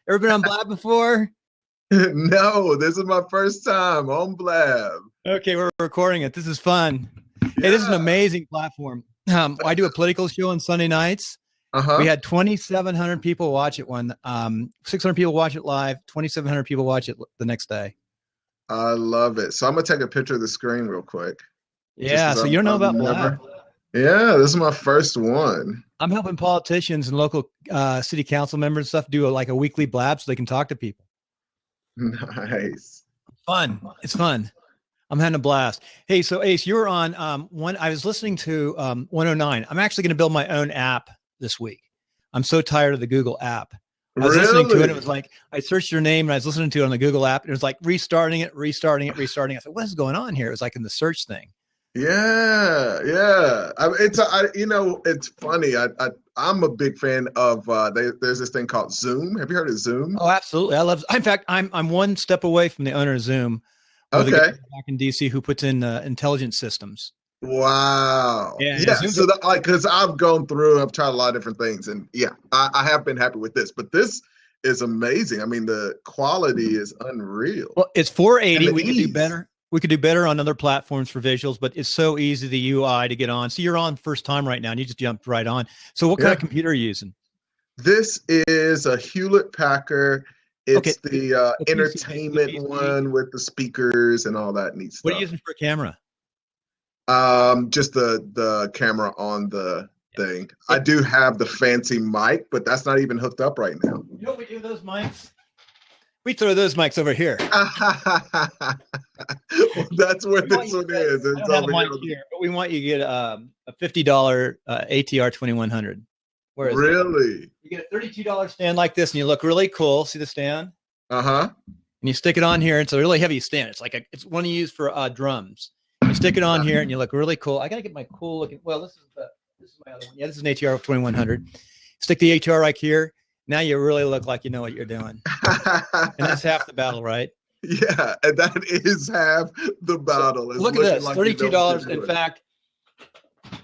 Ever been on Blab before? No, this is my first time on Blab. Okay, we're recording it. This is fun. Yeah. Hey, this is an amazing platform. I do a political show on Sunday nights. We had 2,700 people watch it 600 people watch it live, 2,700 people watch it the next day. I love it. So I'm going to take a picture of the screen real quick. Yeah, so you don't know about Blab. Yeah, this is my first one. I'm helping politicians and local city council members and stuff do a weekly Blab so they can talk to people. Nice. Fun. It's fun. I'm having a blast. Hey, so Ace, you're on I was listening to 109. I'm actually going to build my own app this week. I'm so tired of the Google app. I was listening to it. It was like, I searched your name and I was listening to it on the Google app. And it was like restarting it. I said, what is going on here? It was like in the search thing. Yeah. It's funny. I'm a big fan of, there's this thing called Zoom. Have you heard of Zoom? Oh, absolutely. In fact, I'm one step away from the owner of Zoom. Okay. Back in DC who puts in intelligent systems. Wow. Yeah. So because I've gone through, I've tried a lot of different things, and yeah, I have been happy with this, but this is amazing. I mean, the quality is unreal. Well, it's 480. We could do better. We could do better on other platforms for visuals, but it's so easy, the UI to get on. So you're on first time right now and you just jumped right on. So what kind of computer are you using? This is a Hewlett-Packard. It's the entertainment one with the speakers and all that neat stuff. What are you using for a camera? Just the camera on the thing. I do have the fancy mic, but that's not even hooked up right now. You know what we do with those mics? We throw those mics over here. Well, that's where this one is. It's over here. But we want you to get a $50 ATR 2100. Really? You get a $32 stand like this, and you look really cool. See the stand? And you stick it on here. It's a really heavy stand. It's like it's one you use for drums. You stick it on here, and you look really cool. I gotta get my cool looking. Well, this is my other one. Yeah, this is an ATR 2100. Stick the ATR right here. Now you really look like you know what you're doing. And that's half the battle, right? Yeah, and that is half the battle. So, look at this, $32. In fact,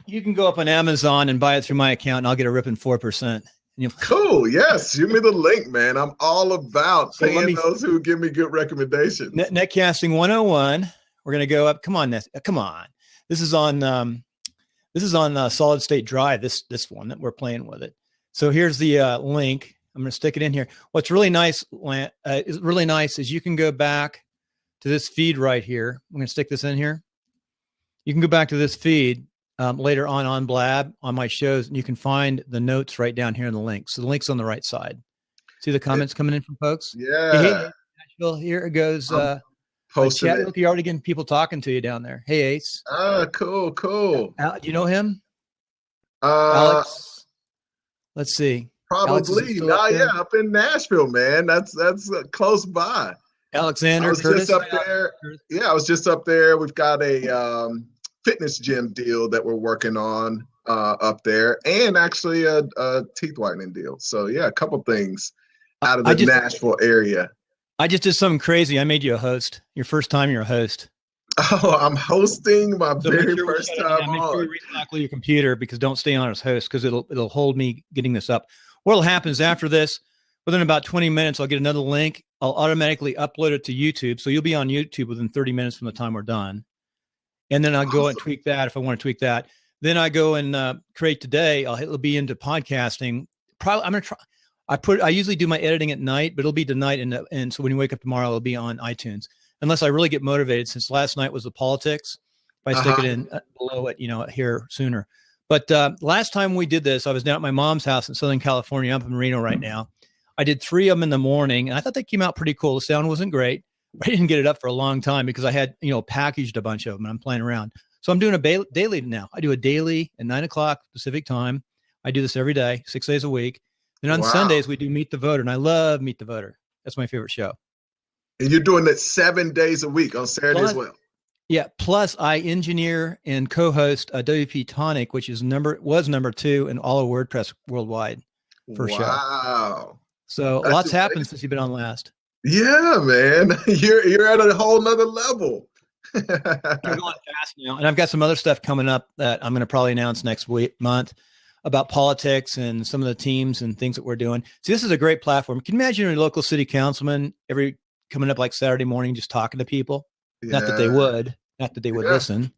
you can go up on Amazon and buy it through my account, and I'll get a ripping 4%. Cool. Yes, give me the link, man. I'm all about paying those who give me good recommendations. Netcasting 101. We're gonna go up. Come on, come on. This is on solid state drive. This one that we're playing with it. So here's the link. I'm gonna stick it in here. What's really nice is you can go back to this feed right here. I'm gonna stick this in here. You can go back to this feed later on Blab on my shows, and you can find the notes right down here in the link. So the link's on the right side. See the comments coming in from folks? Yeah. Hey, Nashville, here it goes. Chat, look, you're already getting people talking to you down there. Hey, Ace. Cool. Do you know him? Alex. Let's see. Probably. Up in Nashville, man. That's close by. Alexander. I was just up there. Yeah, I was just up there. We've got a fitness gym deal that we're working on up there, and actually a teeth whitening deal. So yeah, a couple things out of the Nashville area. I just did something crazy. I made you a host. Your first time you're a host. Oh, I'm hosting my very first time Make sure on. you recycle your computer, because don't stay on as host, because it'll hold me getting this up. What'll happen is after this, within about 20 minutes, I'll get another link. I'll automatically upload it to YouTube. So you'll be on YouTube within 30 minutes from the time we're done. And then I'll go and tweak that if I want to tweak that. Then I go and create today. It'll be into podcasting. Probably I'm going to try. I usually do my editing at night, but it'll be tonight. And so when you wake up tomorrow, it'll be on iTunes. Unless I really get motivated, since last night was the politics. If I stick it in below it, here sooner. But last time we did this, I was down at my mom's house in Southern California. I'm in Reno right now. I did 3 of them in the morning, and I thought they came out pretty cool. The sound wasn't great. I didn't get it up for a long time because I had, packaged a bunch of them, and I'm playing around. So I'm doing a daily now. I do a daily at 9 o'clock Pacific time. I do this every day, 6 days a week. And on Sundays, we do Meet the Voter, and I love Meet the Voter. That's my favorite show. And you're doing it 7 days a week on Saturday as well. Yeah. Plus, I engineer and co-host WP Tonic, which was number 2 in all of WordPress worldwide for show. Wow. So lots happened since you've been on last. Yeah, man. You're at a whole nother level. You're going fast now. And I've got some other stuff coming up that I'm going to probably announce next month. about politics and some of the teams and things that we're doing. So this is a great platform. Can you imagine your local city councilman coming up like Saturday morning, just talking to people? Yeah. Not that they would listen.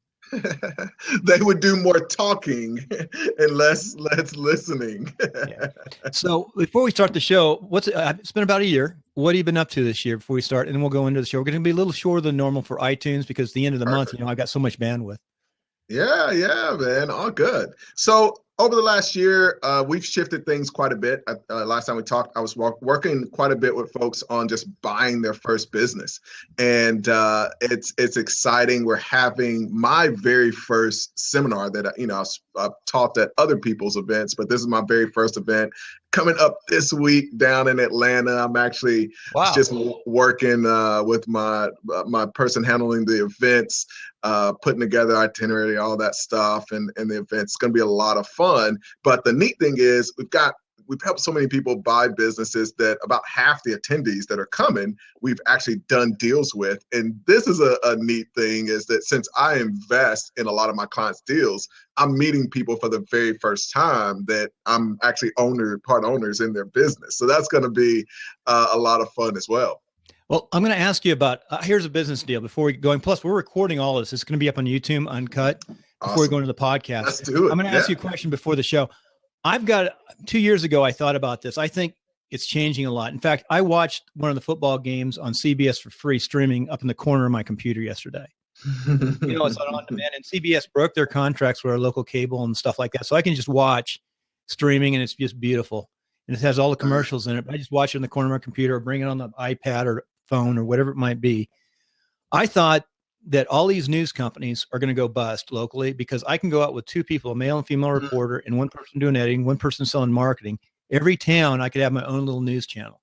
They would do more talking and less listening. Yeah. So before we start the show, it's been about a year. What have you been up to this year before we start? And then we'll go into the show. We're going to be a little shorter than normal for iTunes because the end of the month, I've got so much bandwidth. Yeah, man. All good. So over the last year, we've shifted things quite a bit. Last time we talked, I was working quite a bit with folks on just buying their first business. And it's exciting. We're having my very first seminar that, I've taught at other people's events, but this is my very first event coming up this week down in Atlanta. I'm actually just working with my person handling the events, putting together itinerary, all that stuff, and the event's going to be a lot of fun. But the neat thing is we've helped so many people buy businesses that about half the attendees that are coming, we've actually done deals with. And this is a neat thing, is that since I invest in a lot of my clients' deals, I'm meeting people for the very first time that I'm actually part owners in their business. So that's going to be a lot of fun as well. Well, I'm going to ask you about, here's a business deal before we go. And plus, we're recording all of this. It's going to be up on YouTube, uncut, before we go into the podcast. Let's do it. I'm going to ask you a question before the show. 2 years ago, I thought about this. I think it's changing a lot. In fact, I watched one of the football games on CBS for free streaming up in the corner of my computer yesterday. It's on demand, and CBS broke their contracts with our local cable and stuff like that. So I can just watch streaming, and it's just beautiful. And it has all the commercials in it. I just watch it in the corner of my computer, or bring it on the iPad or phone or whatever it might be. I thought that all these news companies are going to go bust locally because I can go out with two people, a male and female reporter, and one person doing editing, one person selling marketing. Every town, I could have my own little news channel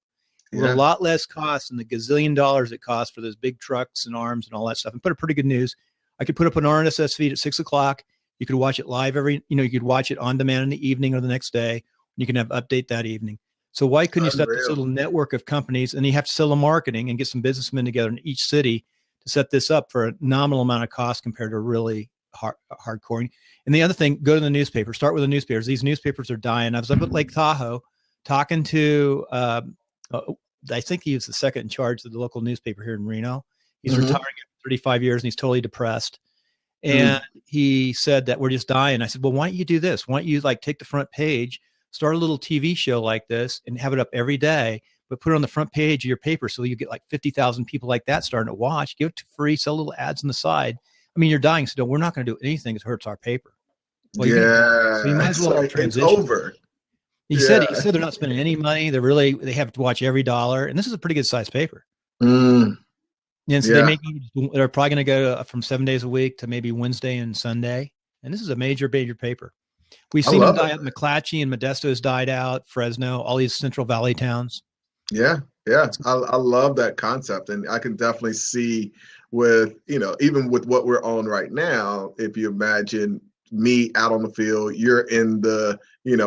with a lot less cost than the gazillion dollars it costs for those big trucks and arms and all that stuff, and put a pretty good news. I could put up an RSS feed at 6 o'clock. You could watch it live you could watch it on demand in the evening or the next day. You can have update that evening. So why couldn't you set this little network of companies, and you have to sell the marketing and get some businessmen together in each city to set this up for a nominal amount of cost compared to really hardcore. And the other thing, go to the newspaper. Start with the newspapers. These newspapers are dying. I was up at Lake Tahoe talking to, I think he was the second in charge of the local newspaper here in Reno. He's retiring after 35 years, and he's totally depressed. And he said that we're just dying. I said, well, why don't you do this? Why don't you take the front page, start a little TV show like this, and have it up every day, but put it on the front page of your paper so you get 50,000 people like that starting to watch. Give it to free, sell little ads on the side. I mean, you're dying, so we're not going to do anything that hurts our paper. Well, so you might as well transition. It's over. He said they're not spending any money. They have to watch every dollar, and this is a pretty good sized paper. And so they're probably going to go from 7 days a week to maybe Wednesday and Sunday. And this is a major paper. We've seen them die out. McClatchy and Modesto's died out. Fresno, all these Central Valley towns. Yeah. I love that concept. And I can definitely see with, even with what we're on right now, if you imagine me out on the field, you're in the,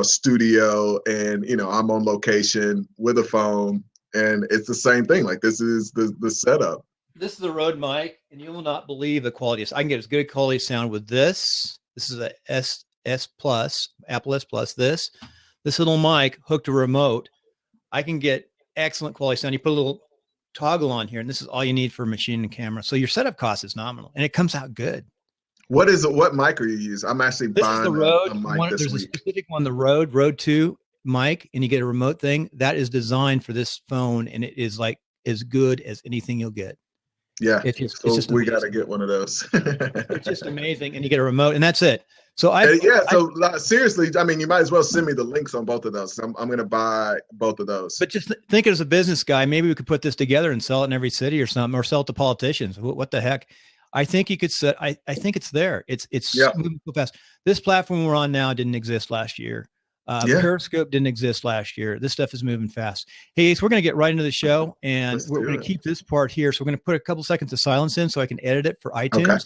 studio, and, I'm on location with a phone, and it's the same thing. This is the setup. This is a Rode mic, and you will not believe the quality. I can get as good a quality sound with this. This is a S Plus, Apple S Plus. This little mic hooked to a remote, I can get excellent quality sound. You put a little toggle on here, and this is all you need for a machine and camera. So your setup cost is nominal, and it comes out good. What mic are you using? I'm actually buying the Rode, a mic this There's week. A specific one, the Rode 2 mic, and you get a remote thing that is designed for this phone, and it is as good as anything you'll get. Yeah, it's just we got to get one of those. It's just amazing, and you get a remote, and that's it. So seriously, I mean, you might as well send me the links on both of those. I'm going to buy both of those. But just think as a business guy, maybe we could put this together and sell it in every city or something, or sell it to politicians. What the heck? I think you could set. I think it's there. It's moving so fast. This platform we're on now didn't exist last year. Periscope didn't exist last year. This stuff is moving fast. Hey, so we're going to get right into the show, and we're going to keep this part here. So we're going to put a couple seconds of silence in so I can edit it for iTunes. Okay.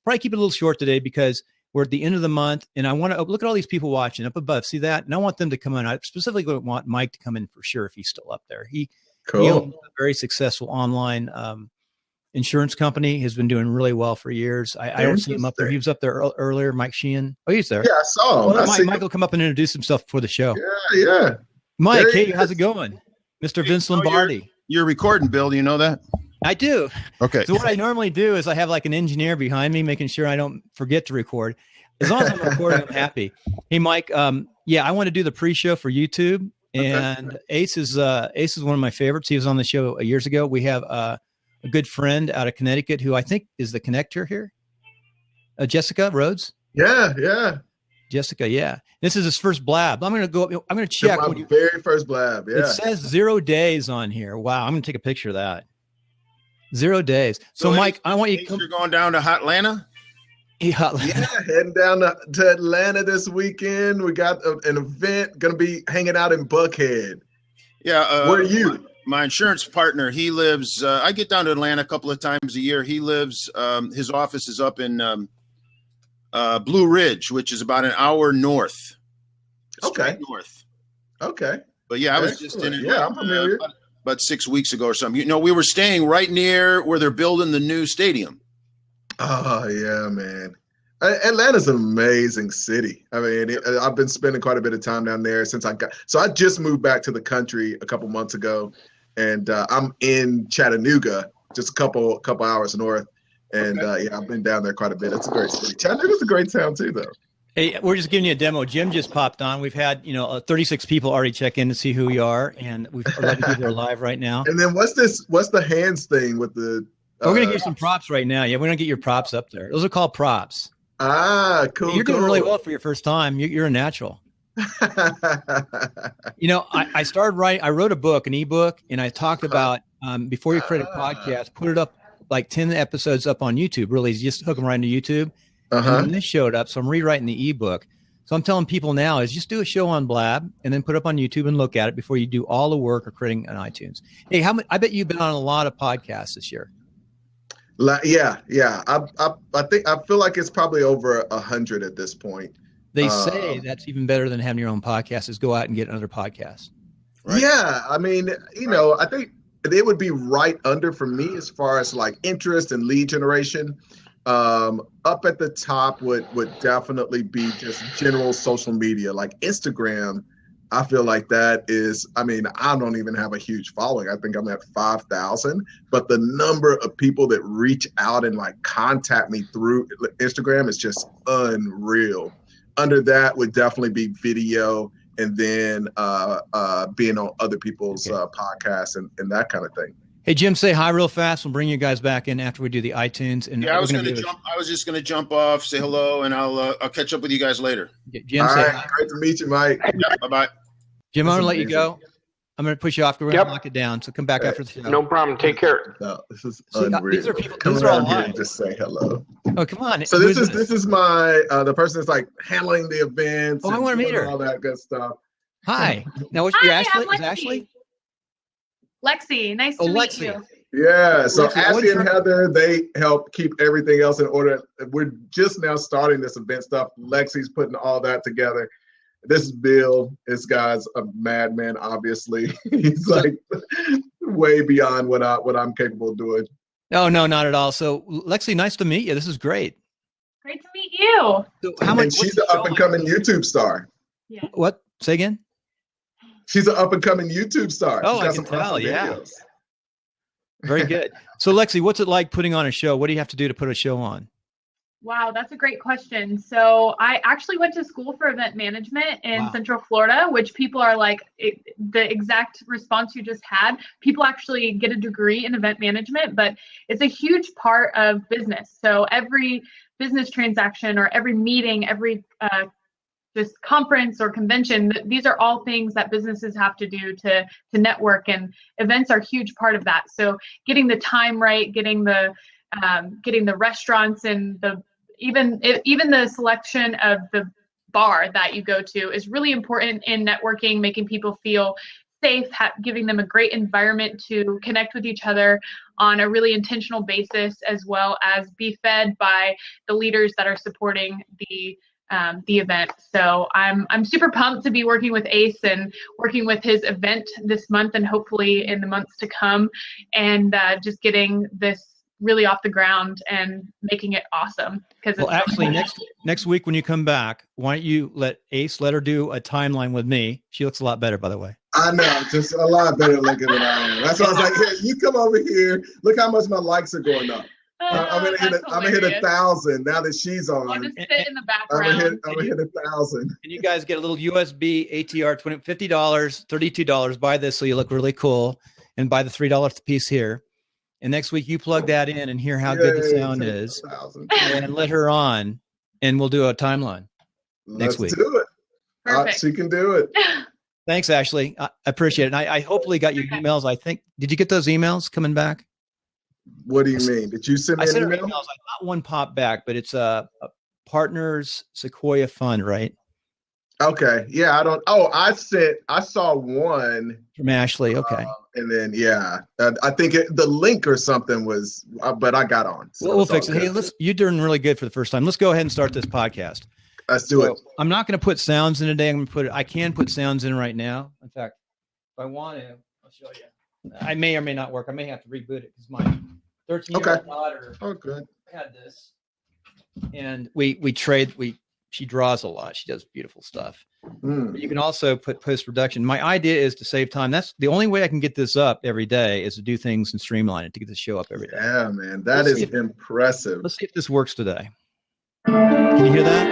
Probably keep it a little short today because we're at the end of the month, and I want to look at all these people watching up above. See that? And I want them to come in. I specifically want Mike to come in for sure if he's still up there. He owns a very successful online insurance company, has been doing really well for years. I don't see him up there. He was up there earlier, Mike Sheehan. Oh, he's there. Yeah, I saw him. Well, Mike will come up and introduce himself before the show. Yeah. Mike, hey, how's it going? Mr. Vince Lombardi. You're recording, Bill. Do you know that? I do. Okay. So what I normally do is I have like an engineer behind me, making sure I don't forget to record. As long as I'm recording, I'm happy. Hey, Mike. Yeah, I want to do the pre-show for YouTube, and Ace is one of my favorites. He was on the show years ago. We have a good friend out of Connecticut who I think is the connector here. Jessica Rhodes. Yeah. Jessica, yeah. This is his first Blab. I'm going to check. My very first Blab, yeah. It says 0 days on here. Wow, I'm going to take a picture of that. 0 days. So Mike, I want you to You're going down to Atlanta? Yeah, heading down to Atlanta this weekend. We got an event, going to be hanging out in Buckhead. Yeah. Where are you? My insurance partner, he lives, I get down to Atlanta a couple of times a year. He lives, his office is up in Blue Ridge, which is about an hour north. Okay. North. Okay. But yeah, I was just in it. Yeah, I'm familiar. About 6 weeks ago or something. You know, we were staying right near where they're building the new stadium. Oh, yeah, man. Atlanta's an amazing city. I mean, I've been spending quite a bit of time down there since I just moved back to the country a couple months ago, and I'm in Chattanooga, just a couple hours north. And yeah, I've been down there quite a bit. It's a great city. Chattanooga's a great town too, though. Hey, we're just giving you a demo. Jim just popped on. We've had 36 people already check in to see who we are, and we've 11 people are live right now. And then what's the hands thing with the? We're gonna get some props right now. Yeah, we're gonna get your props up there. Those are called props. Ah, cool. You're doing really well for your first time. You're a natural. I started writing. I wrote an ebook, and I talked about before you create a podcast, put it up like 10 episodes up on YouTube. Really, just hook them right into YouTube. And then this showed up, so I'm rewriting the ebook. So I'm telling people now is just do a show on Blab and then put it up on YouTube and look at it before you do all the work of creating an iTunes. Hey, I bet you've been on a lot of podcasts this year. Yeah. I feel like it's probably over 100 at this point. They say that's even better than having your own podcast is go out and get another podcast. Right? Yeah. I mean, I think it would be right under for me as far as like interest and lead generation. Up at the top would definitely be just general social media, like Instagram. I feel like that is, I don't even have a huge following. I think I'm at 5,000, but the number of people that reach out and like contact me through Instagram is just unreal. Under that would definitely be video, and then being on other people's podcasts and that kind of thing. Hey, Jim, say hi real fast. We'll bring you guys back in after we do the iTunes. And yeah, I was just going to jump off, say hello, and I'll catch up with you guys later. Jim, all say right, hi. Great to meet you, Mike. Yeah, bye-bye. Jim, I'm going to let you go. I'm going to push you off. We're going to lock it down. So come back after the show. No problem. Take care. No, this is unreal. These are people. Come around here and just say hello. Oh, come on. So this is my the person that's like handling the events. Oh, I want to meet her. All that good stuff. Hi. Now, what's your Ashley? I'm Is Ashley? Lexi, nice to meet you. Yeah, so Lexi, Ashley and Heather, they help keep everything else in order. We're just now starting this event stuff. Lexi's putting all that together. This is Bill. This guy's a madman, obviously. He's like way beyond what I'm capable of doing. No, not at all. So, Lexi, nice to meet you. This is great. Great to meet you. So and she's an up-and-coming YouTube star. Yeah. What? Say again? She's an up-and-coming YouTube star. Oh, I can tell, yeah. Very good. So, Lexi, what's it like putting on a show? What do you have to do to put a show on? Wow, that's a great question. So I actually went to school for event management in Central Florida, which people are like, the exact response you just had. People actually get a degree in event management, but it's a huge part of business. So every business transaction or every meeting, every this conference or convention, these are all things that businesses have to do to network, and events are a huge part of that. So getting the time right, getting the restaurants and even the selection of the bar that you go to is really important in networking, making people feel safe, giving them a great environment to connect with each other on a really intentional basis, as well as be fed by the leaders that are supporting the event. So I'm super pumped to be working with Ace and working with his event this month and hopefully in the months to come, and just getting this really off the ground and making it awesome. Well, actually, next week when you come back, why don't you let her do a timeline with me? She looks a lot better, by the way. I know, just a lot better looking than I am. That's why I was like, here, you come over here. Look how much my likes are going up. I'm gonna hit 1,000 now that she's on. I'll just sit in the background. I'm gonna hit 1,000. And you guys get a little USB ATR $50, $32. Buy this so you look really cool, and buy the $3 piece here. And next week you plug that in and hear how good the sound is, and let her on, and we'll do a timeline next week. Let's do it. She can do it. Thanks, Ashley. I appreciate it. And I hopefully got your emails. I think, did you get those emails coming back? What do you mean? Did you send me an email? Emails. I got one pop back, but it's a Partners Sequoia Fund, right? Okay. Yeah, I saw one from Ashley. Okay. And then, I think the link or something was, but I got on. So we'll fix it. Hey, you're doing really good for the first time. Let's go ahead and start this podcast. Let's do it. I'm not going to put sounds in today. I can put sounds in right now. In fact, if I want to, I'll show you. I may or may not work. I may have to reboot it because my 13-year-old daughter had this, and she draws a lot. She does beautiful stuff. But you can also put post-production. My idea is to save time. That's the only way I can get this up every day, is to do things and streamline it to get the show up every day. Yeah, man, that is impressive. Let's see if this works today. Can you hear that?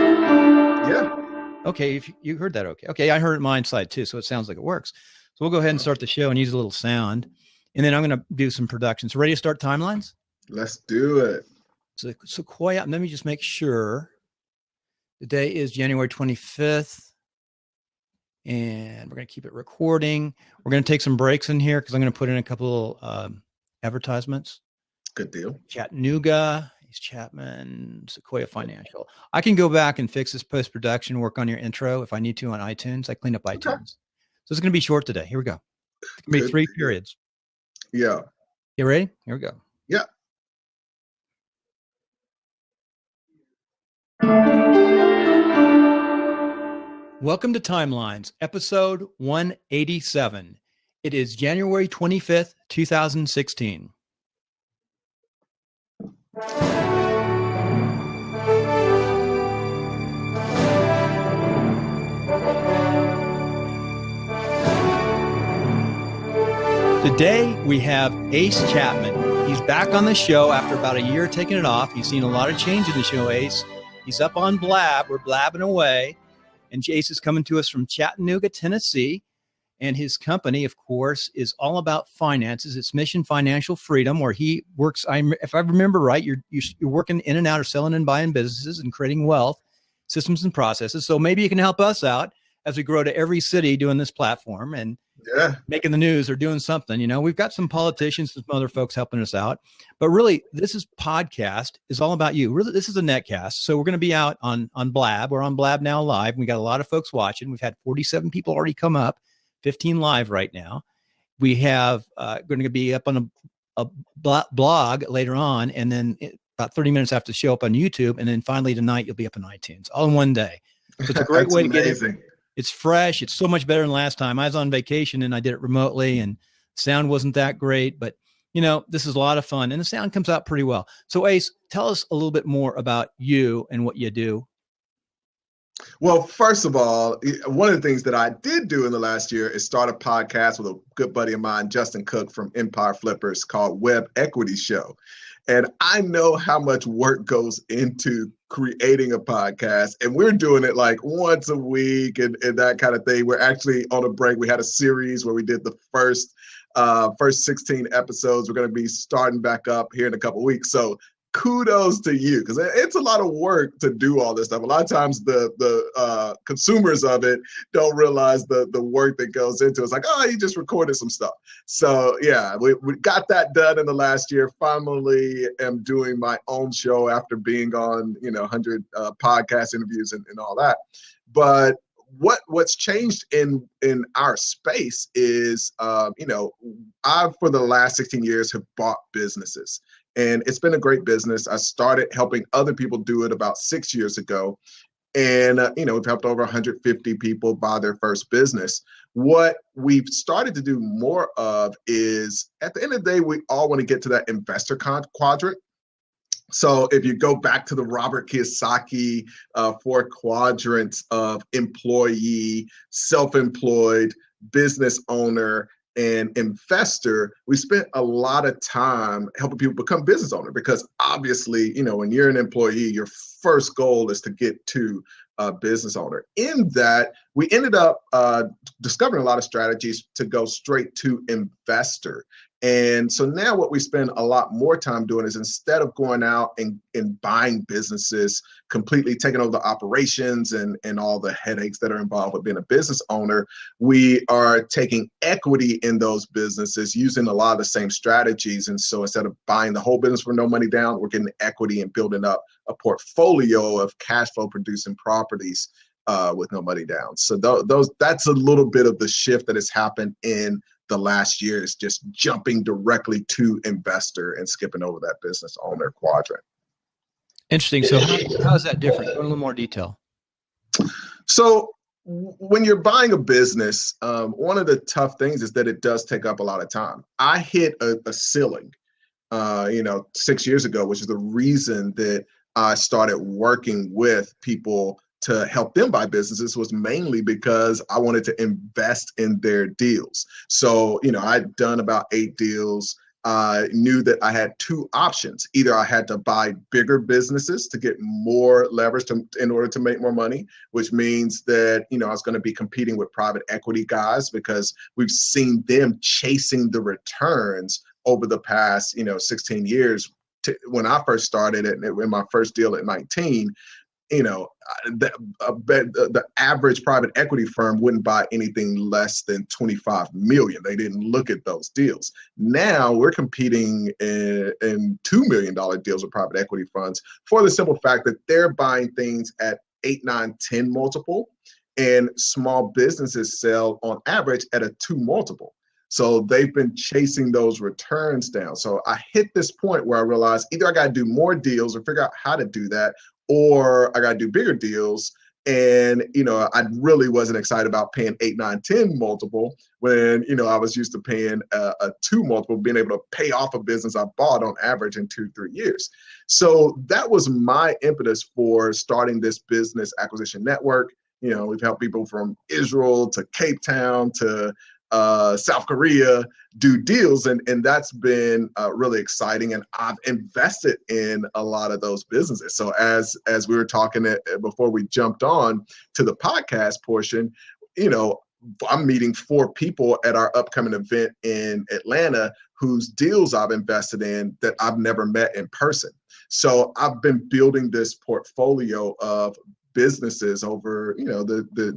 Yeah. Okay, if you heard that, okay, I heard it mine side too, so it sounds like it works. So we'll go ahead and start the show and use a little sound, and then I'm going to do some production. So ready to start timelines? Let's do it. So Sequoia, let me just make sure. The day is January 25th, and we're going to keep it recording. We're going to take some breaks in here because I'm going to put in a couple advertisements. Good deal. Chattanooga, Chapman, Sequoia Financial. I can go back and fix this post-production, work on your intro if I need to on iTunes. I clean up iTunes. So it's going to be short today. Here we go. It's going to be 3 periods. Yeah. You ready? Here we go. Yeah. Welcome to Timelines, episode 187. It is January 25th, 2016. Today we have Ace Chapman. He's back on the show after about a year taking it off. He's seen a lot of change in the show, Ace. He's up on Blab. We're blabbing away. And Ace is coming to us from Chattanooga, Tennessee. And his company, of course, is all about finances. It's Mission Financial Freedom, where he works. If I remember right, you're working in and out of selling and buying businesses and creating wealth, systems and processes. So maybe you can help us out as we grow to every city doing this platform and making the news or doing something. You know, we've got some politicians and some other folks helping us out. But really, this podcast is all about you. Really, this is a netcast. So we're going to be out on Blab. We're on Blab now live. We got a lot of folks watching. We've had 47 people already come up. 15 live right now. We have going to be up on a blog later on, and then about 30 minutes after the show up on YouTube, and then finally tonight you'll be up on iTunes all in one day. So it's a great way to get it. It's fresh. It's so much better than last time. I was on vacation and I did it remotely, and sound wasn't that great, but you know, this is a lot of fun, and the sound comes out pretty well. So Ace, tell us a little bit more about you and what you do. Well, first of all, one of the things that I did do in the last year is start a podcast with a good buddy of mine, Justin Cook from Empire Flippers, called Web Equity Show. And I know how much work goes into creating a podcast, and we're doing it like once a week and that kind of thing. We're actually on a break. We had a series where we did the first 16 episodes. We're going to be starting back up here in a couple of weeks. So kudos to you, because it's a lot of work to do all this stuff. A lot of times the consumers of it don't realize the work that goes into it. It's like, oh, you just recorded some stuff. So yeah, we got that done in the last year. Finally am doing my own show after being on 100 podcast interviews and all that. But what's changed in our space is I for the last 16 years have bought businesses. And it's been a great business. I started helping other people do it about 6 years ago. And, we've helped over 150 people buy their first business. What we've started to do more of is, at the end of the day, we all want to get to that investor quadrant. So if you go back to the Robert Kiyosaki 4 quadrants of employee, self-employed, business owner, and investor, we spent a lot of time helping people become business owner, because obviously, when you're an employee, your first goal is to get to a business owner. In that, we ended up discovering a lot of strategies to go straight to investor. And so now what we spend a lot more time doing is, instead of going out and buying businesses, completely taking over the operations and all the headaches that are involved with being a business owner, we are taking equity in those businesses using a lot of the same strategies. And so instead of buying the whole business for no money down, we're getting equity and building up a portfolio of cash flow producing properties with no money down. So that's a little bit of the shift that has happened in the last year, is just jumping directly to investor and skipping over that business owner quadrant. Interesting. So how is that different? Go in a little more detail. So when you're buying a business, one of the tough things is that it does take up a lot of time. I hit a ceiling, 6 years ago, which is the reason that I started working with people to help them buy businesses, was mainly because I wanted to invest in their deals. So, I'd done about 8 deals. I knew that I had 2 options. Either I had to buy bigger businesses to get more leverage in order to make more money, which means that, I was going to be competing with private equity guys, because we've seen them chasing the returns over the past, 16 years. When I first started it, in my first deal at 19, the average private equity firm wouldn't buy anything less than 25 million. They didn't look at those deals. Now we're competing in $2 million deals with private equity funds, for the simple fact that they're buying things at 8, 9, 10 multiple, and small businesses sell on average at a 2 multiple. So they've been chasing those returns down. So I hit this point where I realized either I got to do more deals or figure out how to do that, or I got to do bigger deals. And, I really wasn't excited about paying 8, 9, 10 multiple when, I was used to paying a 2 multiple, being able to pay off a business I bought on average in 2-3 years. So that was my impetus for starting this business acquisition network. We've helped people from Israel to Cape Town to South Korea do deals, and that's been really exciting. And I've invested in a lot of those businesses. So as we were talking before we jumped on to the podcast portion, I'm meeting 4 people at our upcoming event in Atlanta whose deals I've invested in that I've never met in person. So I've been building this portfolio of businesses over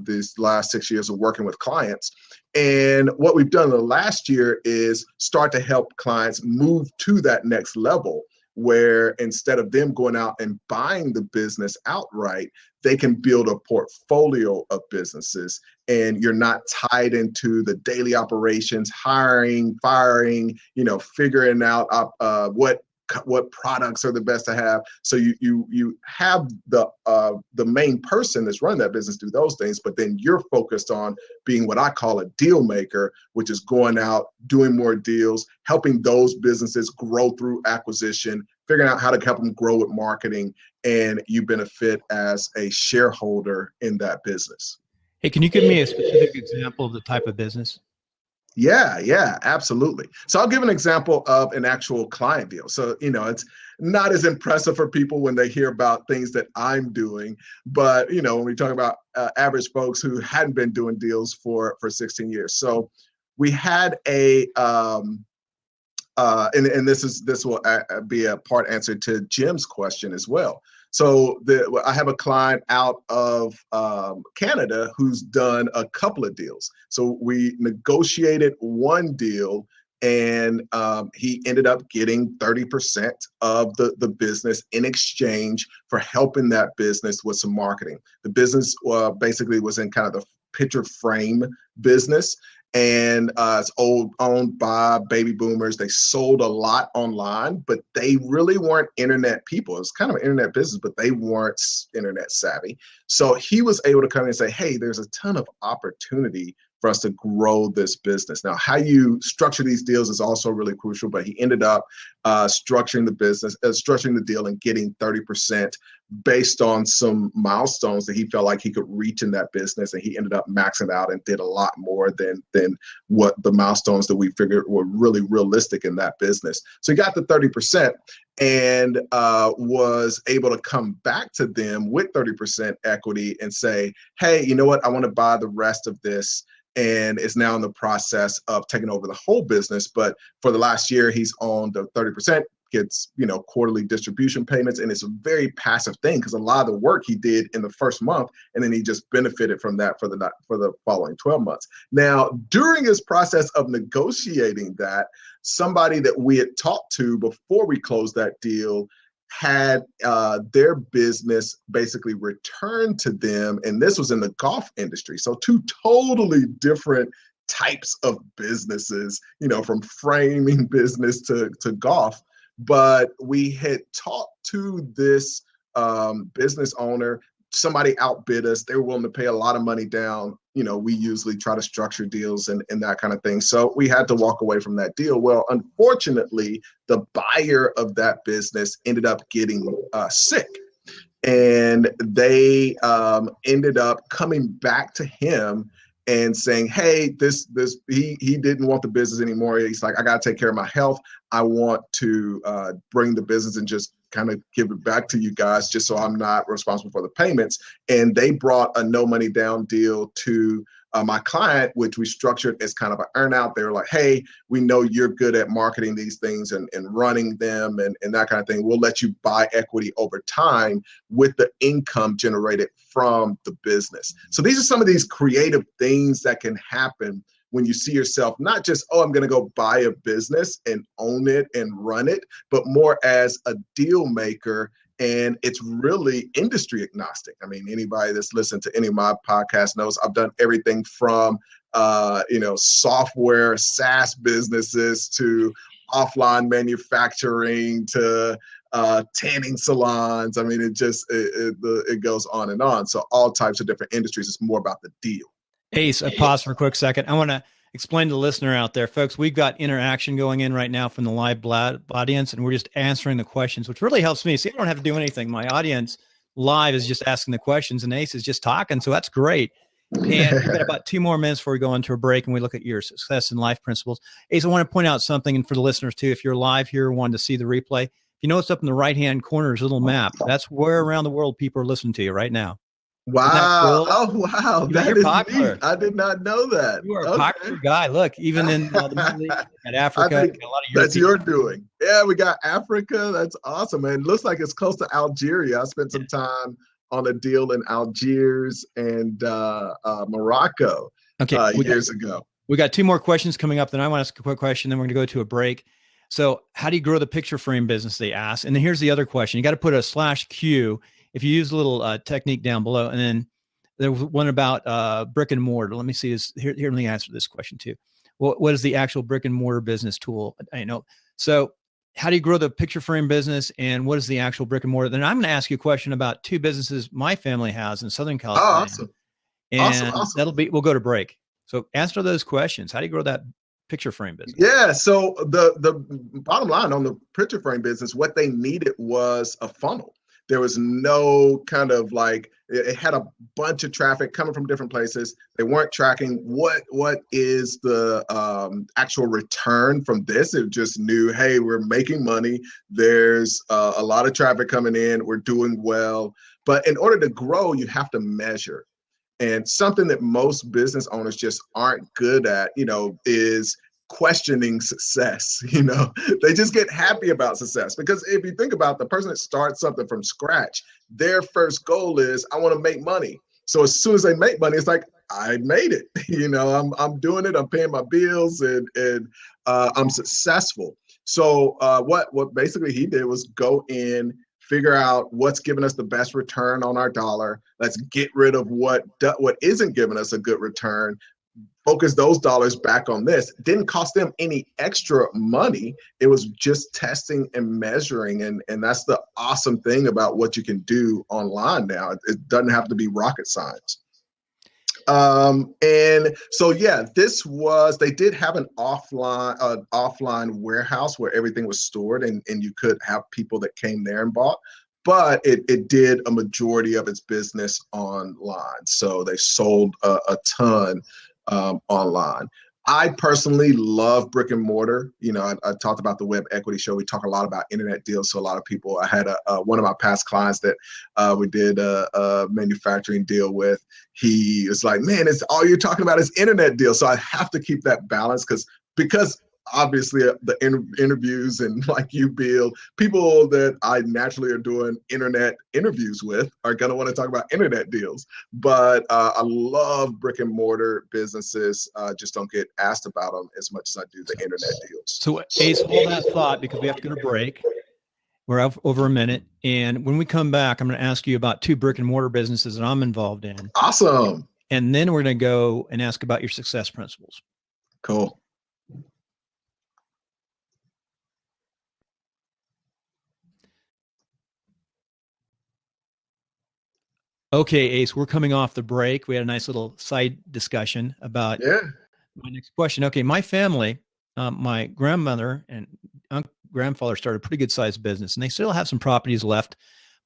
these last 6 years of working with clients. And what we've done in the last year is start to help clients move to that next level, where instead of them going out and buying the business outright, they can build a portfolio of businesses, and you're not tied into the daily operations, hiring, firing, figuring out what products are the best to have. So you have the main person that's running that business do those things, but then you're focused on being what I call a deal maker, which is going out, doing more deals, helping those businesses grow through acquisition, figuring out how to help them grow with marketing, and you benefit as a shareholder in that business. Hey, can you give me a specific example of the type of business? Yeah, absolutely. So I'll give an example of an actual client deal. So, it's not as impressive for people when they hear about things that I'm doing, but, when we talk about average folks who hadn't been doing deals for 16 years. So we had and this will be a part answer to Jim's question as well. So I have a client out of Canada who's done a couple of deals. So we negotiated one deal, and he ended up getting 30% of the business in exchange for helping that business with some marketing. The business basically was in kind of the picture frame business. And it's owned by baby boomers. They sold a lot online, but they really weren't internet people. It's kind of an internet business, but they weren't internet savvy. So he was able to come in and say, hey, there's a ton of opportunity for us to grow this business. Now, how you structure these deals is also really crucial, but he ended up structuring the deal and getting 30% based on some milestones that he felt like he could reach in that business. And he ended up maxing out and did a lot more than what the milestones that we figured were really realistic in that business. So he got the 30% and was able to come back to them with 30% equity and say, hey, you know what? I want to buy the rest of this, and is now in the process of taking over the whole business. But for the last year, he's owned the 30%, gets, you know, quarterly distribution payments, and it's a very passive thing because a lot of the work he did in the first month, and then he just benefited from that for the following 12 months. Now, during his process of negotiating that, somebody that we had talked to before we closed that deal had their business basically returned to them, and this was in the golf industry. So two totally different types of businesses, you know, from framing business to golf. But we had talked to this business owner. Somebody outbid us. They were willing to pay a lot of money down. You know, we usually try to structure deals and that kind of thing. So we had to walk away from that deal. Well, unfortunately, the buyer of that business ended up getting sick. And they ended up coming back to him and saying, hey, he didn't want the business anymore. He's like, I got to take care of my health. I want to bring the business and just kind of give it back to you guys just so I'm not responsible for the payments. And they brought a no money down deal to my client, which we structured as kind of an earn out. They were like, hey, we know you're good at marketing these things and running them and that kind of thing. We'll let you buy equity over time with the income generated from the business. So these are some of these creative things that can happen when you see yourself not just, oh, I'm going to go buy a business and own it and run it, but more as a deal maker. And it's really industry agnostic. I mean, anybody that's listened to any of my podcasts knows I've done everything from, software, SaaS businesses to offline manufacturing to tanning salons. I mean, it goes on and on. So all types of different industries. It's more about the deal. Ace, I pause for a quick second. I want to explain to the listener out there, folks, we've got interaction going in right now from the live Blab audience, and we're just answering the questions, which really helps me. See, I don't have to do anything. My audience live is just asking the questions, and Ace is just talking, so that's great. And we've got about 2 more minutes before we go into a break, and we look at your success and life principles. Ace, I want to point out something, and for the listeners too, if you're live here, wanting to see the replay, if you notice up in the right-hand corner, there's a little map. That's where around the world people are listening to you right now. Wow. Cool? Oh, wow. You're popular. Neat. I did not know that. You are a popular guy. Look, even in the Middle East, at Africa, I think a lot of that's your doing. Yeah, we got Africa. That's awesome. And it looks like it's close to Algeria. I spent some time on a deal in Algiers and Morocco years ago. We got 2 more questions coming up. Then I want to ask a quick question. Then we're going to go to a break. So how do you grow the picture frame business, they ask. And then here's the other question. You got to put a /Q if you use a little technique down below. And then there was one about brick and mortar. Let me see this here. Let me answer this question too. What is the actual brick and mortar business tool? I know. So how do you grow the picture frame business, and what is the actual brick and mortar? Then I'm going to ask you a question about 2 businesses my family has in Southern California. Oh, awesome. And awesome. We'll go to break. So answer those questions. How do you grow that picture frame business? Yeah. So the bottom line on the picture frame business, what they needed was a funnel. There was no kind of like, it had a bunch of traffic coming from different places. They weren't tracking what is the actual return from this. It just knew, hey, we're making money. There's a lot of traffic coming in. We're doing well. But in order to grow, you have to measure. And something that most business owners just aren't good at, is questioning success. They just get happy about success, because if you think about the person that starts something from scratch, their first goal is, I want to make money. So as soon as they make money, it's like, I made it. I'm doing it. I'm paying my bills, and I'm successful. So what basically he did was go in, figure out what's giving us the best return on our dollar. Let's get rid of what isn't giving us a good return. Focus those dollars back on this. Didn't cost them any extra money. It was just testing and measuring. And that's the awesome thing about what you can do online now. It doesn't have to be rocket science. And so, yeah, they did have an offline warehouse where everything was stored and you could have people that came there and bought, but it did a majority of its business online. So they sold a ton online. I personally love brick and mortar. You know, I talked about the Web Equity Show. We talk a lot about internet deals. So a lot of people, I had one of my past clients that we did a manufacturing deal with. He was like, man, it's all you're talking about is internet deals. So I have to keep that balance because obviously the interviews and like you, Bill, people that I naturally are doing internet interviews with are going to want to talk about internet deals. But I love brick and mortar businesses. Just don't get asked about them as much as I do the internet deals. So Ace, hold that thought because we have to go to break. We're out over a minute. And when we come back, I'm going to ask you about 2 brick and mortar businesses that I'm involved in. Awesome. And then we're going to go and ask about your success principles. Cool. Okay, Ace, we're coming off the break. We had a nice little side discussion about my next question. Okay, my family, my grandmother and grandfather started a pretty good sized business, and they still have some properties left.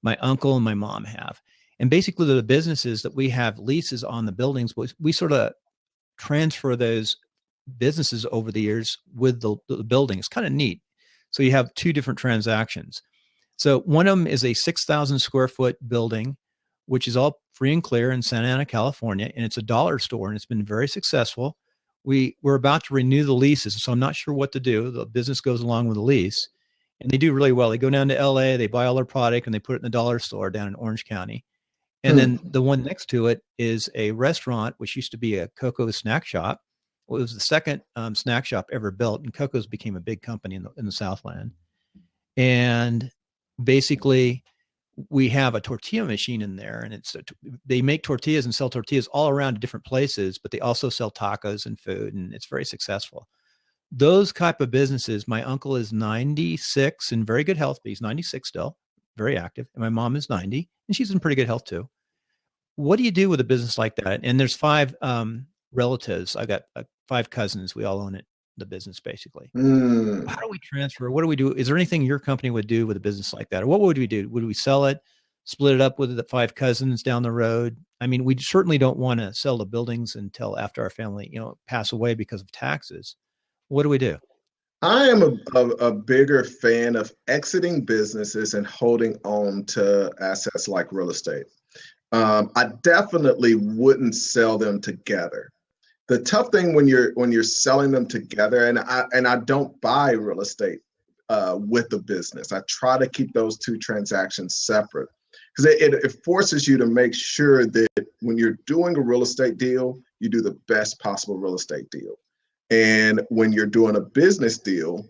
My uncle and my mom have. And basically the businesses that we have leases on the buildings, we sort of transfer those businesses over the years with the building. It's kind of neat. So you have 2 different transactions. So one of them is a 6,000 square foot building, which is all free and clear in Santa Ana, California. And it's a dollar store and it's been very successful. We're about to renew the leases. So I'm not sure what to do. The business goes along with the lease and they do really well. They go down to LA, they buy all their product and they put it in the dollar store down in Orange County. And then the one next to it is a restaurant, which used to be a Cocoa snack shop. Well, it was the second snack shop ever built, and Coco's became a big company in the Southland. And basically, we have a tortilla machine in there, and they make tortillas and sell tortillas all around to different places, but they also sell tacos and food, and it's very successful. Those type of businesses, my uncle is 96 in very good health, but he's 96 still, very active. And my mom is 90 and she's in pretty good health too. What do you do with a business like that? And there's 5 relatives. I got 5 cousins. We all own it, the business basically. How do we transfer? What do we do? Is there anything your company would do with a business like that? Or what would we do? Would we sell it, split it up with the 5 cousins down the road? I mean, we certainly don't want to sell the buildings until after our family, pass away because of taxes. What do we do? I am a bigger fan of exiting businesses and holding on to assets like real estate. I definitely wouldn't sell them together. The tough thing when you're selling them together, and I don't buy real estate with the business. I try to keep those 2 transactions separate because it forces you to make sure that when you're doing a real estate deal, you do the best possible real estate deal. And when you're doing a business deal,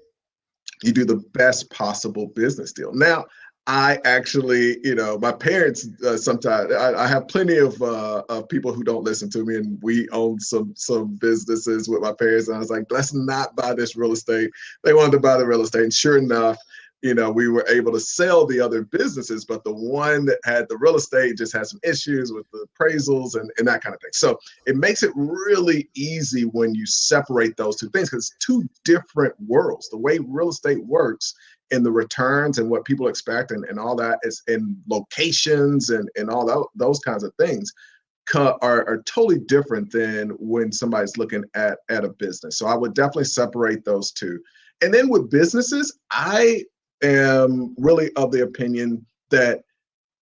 you do the best possible business deal. Now, I actually, my parents, sometimes I have plenty of people who don't listen to me, and we own some businesses with my parents. And I was like, let's not buy this real estate. They wanted to buy the real estate. And sure enough, we were able to sell the other businesses, but the one that had the real estate just had some issues with the appraisals and that kind of thing. So it makes it really easy when you separate those 2 things because it's 2 different worlds. The way real estate works and the returns and what people expect and all that is in locations and all those kinds of things are totally different than when somebody's looking at a business. So I would definitely separate those 2. And then with businesses, I am really of the opinion that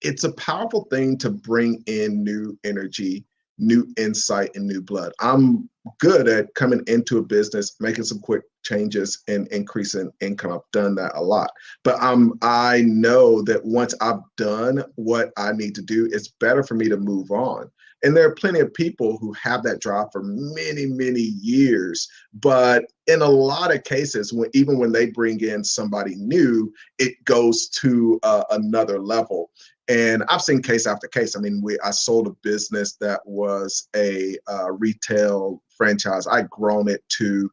it's a powerful thing to bring in new energy, new insight, and new blood. I'm good at coming into a business, making some quick changes and increasing income. I've done that a lot. But I know that once I've done what I need to do, it's better for me to move on. And there are plenty of people who have that drive for many, many years. But in a lot of cases, even when they bring in somebody new, it goes to another level. And I've seen case after case. I mean, I sold a business that was a retail franchise. I'd grown it to,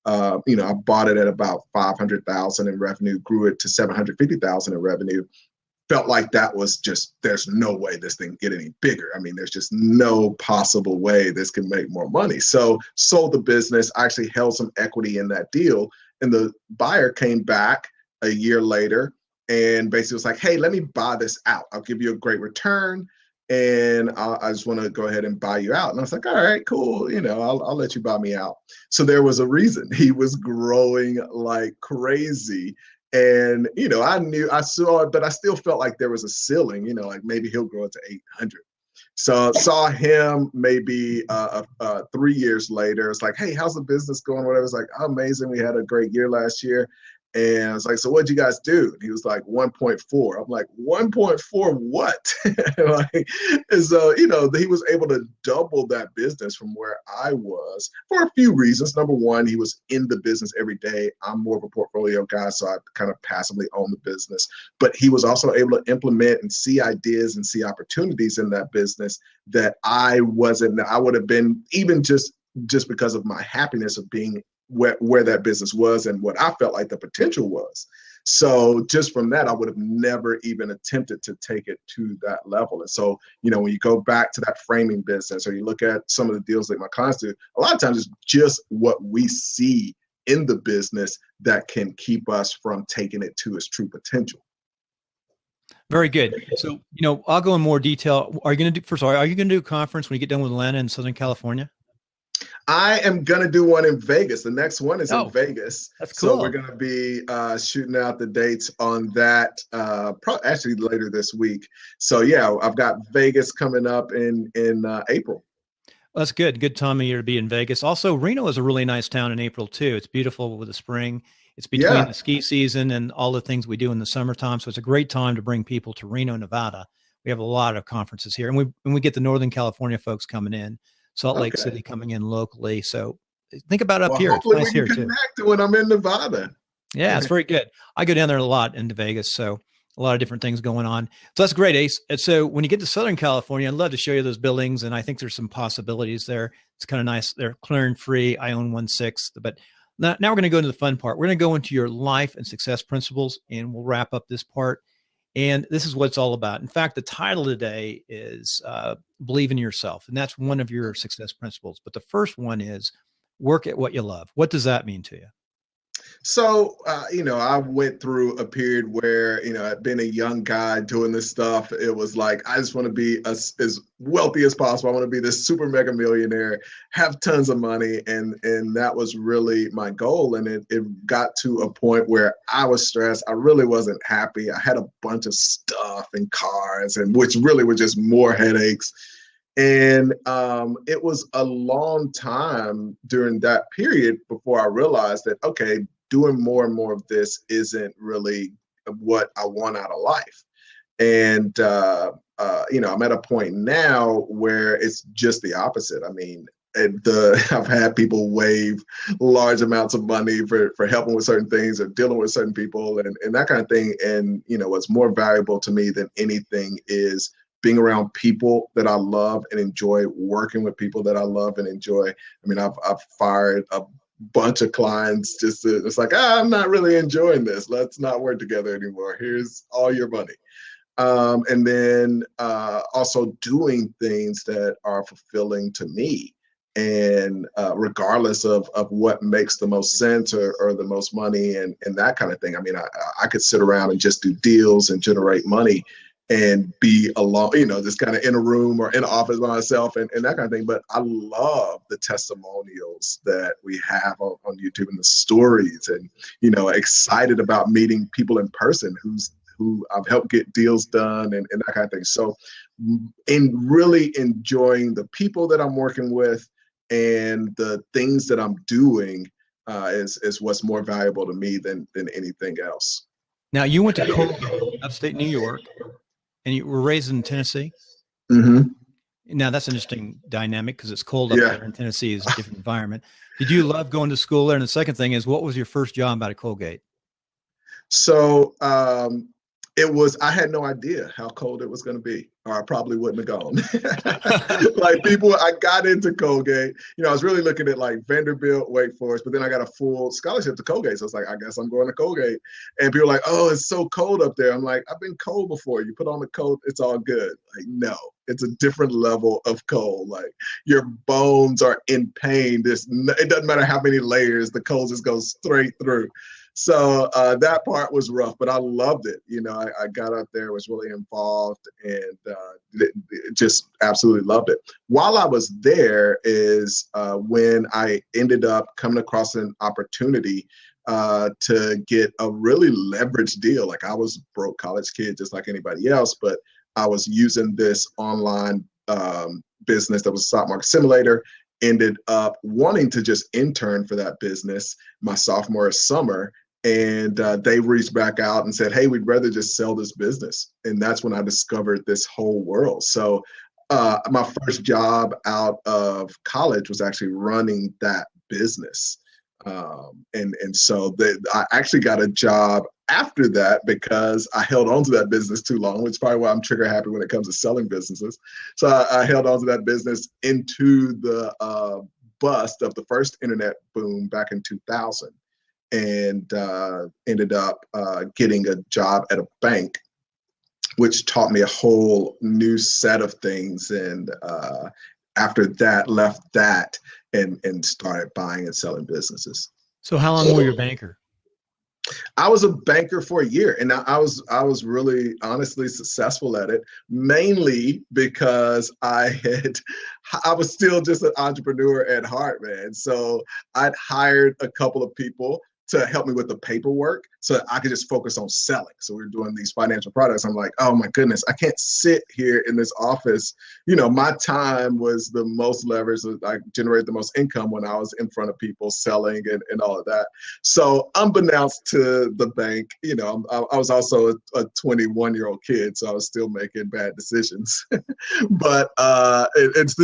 I bought it at about $500,000 in revenue, grew it to $750,000 in revenue. felt like that was just, there's no way this thing can get any bigger. I mean, there's just no possible way this can make more money. So sold the business. I actually held some equity in that deal. And the buyer came back a year later and basically was like, hey, let me buy this out. I'll give you a great return. And I just want to go ahead and buy you out. And I was like, all right, cool. You know, I'll let you buy me out. So there was a reason. He was growing like crazy. And, you know, I saw it, but I still felt like there was a ceiling, you know, like maybe he'll grow it to 800. So saw him maybe 3 years later. It's like, hey, how's the business going? Whatever. It's like, oh, amazing. We had a great year last year. And I was like, so what'd you guys do? And he was like, 1.4. I'm like, 1.4 what? Like, and so, you know, he was able to double that business from where I was for a few reasons. Number one, he was in the business every day. I'm more of a portfolio guy, so I kind of passively own the business. But he was also able to implement and see ideas and see opportunities in that business that I wasn't. I would have been, even just because of my happiness of being where that business was and what I felt like the potential was. So just from that, I would have never even attempted to take it to that level. And so, you know, when you go back to that framing business, or you look at some of the deals that my clients do, a lot of times it's just what we see in the business that can keep us from taking it to its true potential. Very good. So, you know, I'll go in more detail. Are you going to do, first of all, are you going to do a conference when you get done with Atlanta in Southern California? I am going to do one in Vegas. The next one is in Vegas. That's cool. So we're going to be shooting out the dates on that actually later this week. So yeah, I've got Vegas coming up in April. Well, that's good. Good time of year to be in Vegas. Also, Reno is a really nice town in April too. It's beautiful with the spring. It's between the ski season and all the things we do in the summertime. So it's a great time to bring people to Reno, Nevada. We have a lot of conferences here, and we get the Northern California folks coming in. Salt Lake City coming in locally. So think about up here. It's nice here too. When I'm in Nevada. Yeah, it's very good. I go down there a lot into Vegas. So a lot of different things going on. So that's great, Ace. And so when you get to Southern California, I'd love to show you those buildings. And I think there's some possibilities there. It's kind of nice. They're clearing free. I own 1/6. But now we're going to go into the fun part. We're going to go into your life and success principles, and we'll wrap up this part. And this is what it's all about. In fact, the title today is Believe in Yourself. And that's one of your success principles. But the first one is work at what you love. What does that mean to you? So, you know, I went through a period where, you know, I'd been a young guy doing this stuff. It was like, I just want to be as wealthy as possible. I want to be this super mega millionaire, have tons of money. And that was really my goal. And it got to a point where I was stressed. I really wasn't happy. I had a bunch of stuff and cars, and which really were just more headaches. And it was a long time during that period before I realized that, okay, doing more and more of this isn't really what I want out of life. And, you know, I'm at a point now where it's just the opposite. I mean, I've had people waive large amounts of money for helping with certain things or dealing with certain people and that kind of thing. And, you know, what's more valuable to me than anything is being around people that I love and enjoy, working with people that I love and enjoy. I mean, I've fired a bunch of clients it's like, I'm not really enjoying this. Let's not work together anymore. Here's all your money. And then also doing things that are fulfilling to me. And regardless of what makes the most sense or the most money and that kind of thing. I mean, I could sit around and just do deals and generate money and be alone, you know, just kind of in a room or in an office by myself and that kind of thing. But I love the testimonials that we have on YouTube and the stories and, you know, excited about meeting people in person who I've helped get deals done and that kind of thing. So in really enjoying the people that I'm working with and the things that I'm doing is what's more valuable to me than anything else. Now you went to CoolWall, upstate New York. And you were raised in Tennessee? Mm-hmm. Now, that's an interesting dynamic because it's cold up there in Tennessee. It's a different environment. Did you love going to school there? And the second thing is, what was your first job out of Colgate? So I had no idea how cold it was going to be. or I probably wouldn't have gone. Like I got into Colgate. You know, I was really looking at like Vanderbilt, Wake Forest, but then I got a full scholarship to Colgate. So it's like, I guess I'm going to Colgate. And people are like, oh, it's so cold up there. I'm like, I've been cold before. You put on the coat, it's all good. Like, no, it's a different level of cold. Like, your bones are in pain. It doesn't matter how many layers, the cold just goes straight through. So that part was rough, but I loved it. You know, I got up there, was really involved, and just absolutely loved it. While I was there is when I ended up coming across an opportunity to get a really leveraged deal. Like, I was a broke college kid just like anybody else, but I was using this online business that was a stock market simulator. Ended up wanting to just intern for that business my sophomore summer. And they reached back out and said, hey, we'd rather just sell this business. And that's when I discovered this whole world. So my first job out of college was actually running that business. And so I actually got a job after that because I held on to that business too long, which is probably why I'm trigger happy when it comes to selling businesses. So I held on to that business into the bust of the first internet boom back in 2000, and ended up getting a job at a bank, which taught me a whole new set of things. And after that, left that and started buying and selling businesses. So how long were you a banker? I was a banker for a year, and I was really honestly successful at it, mainly because I was still just an entrepreneur at heart, man. So I'd hired a couple of people to help me with the paperwork so that I could just focus on selling. So we were doing these financial products. I'm like, oh my goodness, I can't sit here in this office. You know, my time was the most leverage. I generated the most income when I was in front of people selling and all of that. So unbeknownst to the bank, you know, I was also a 21-year-old kid, so I was still making bad decisions. But it's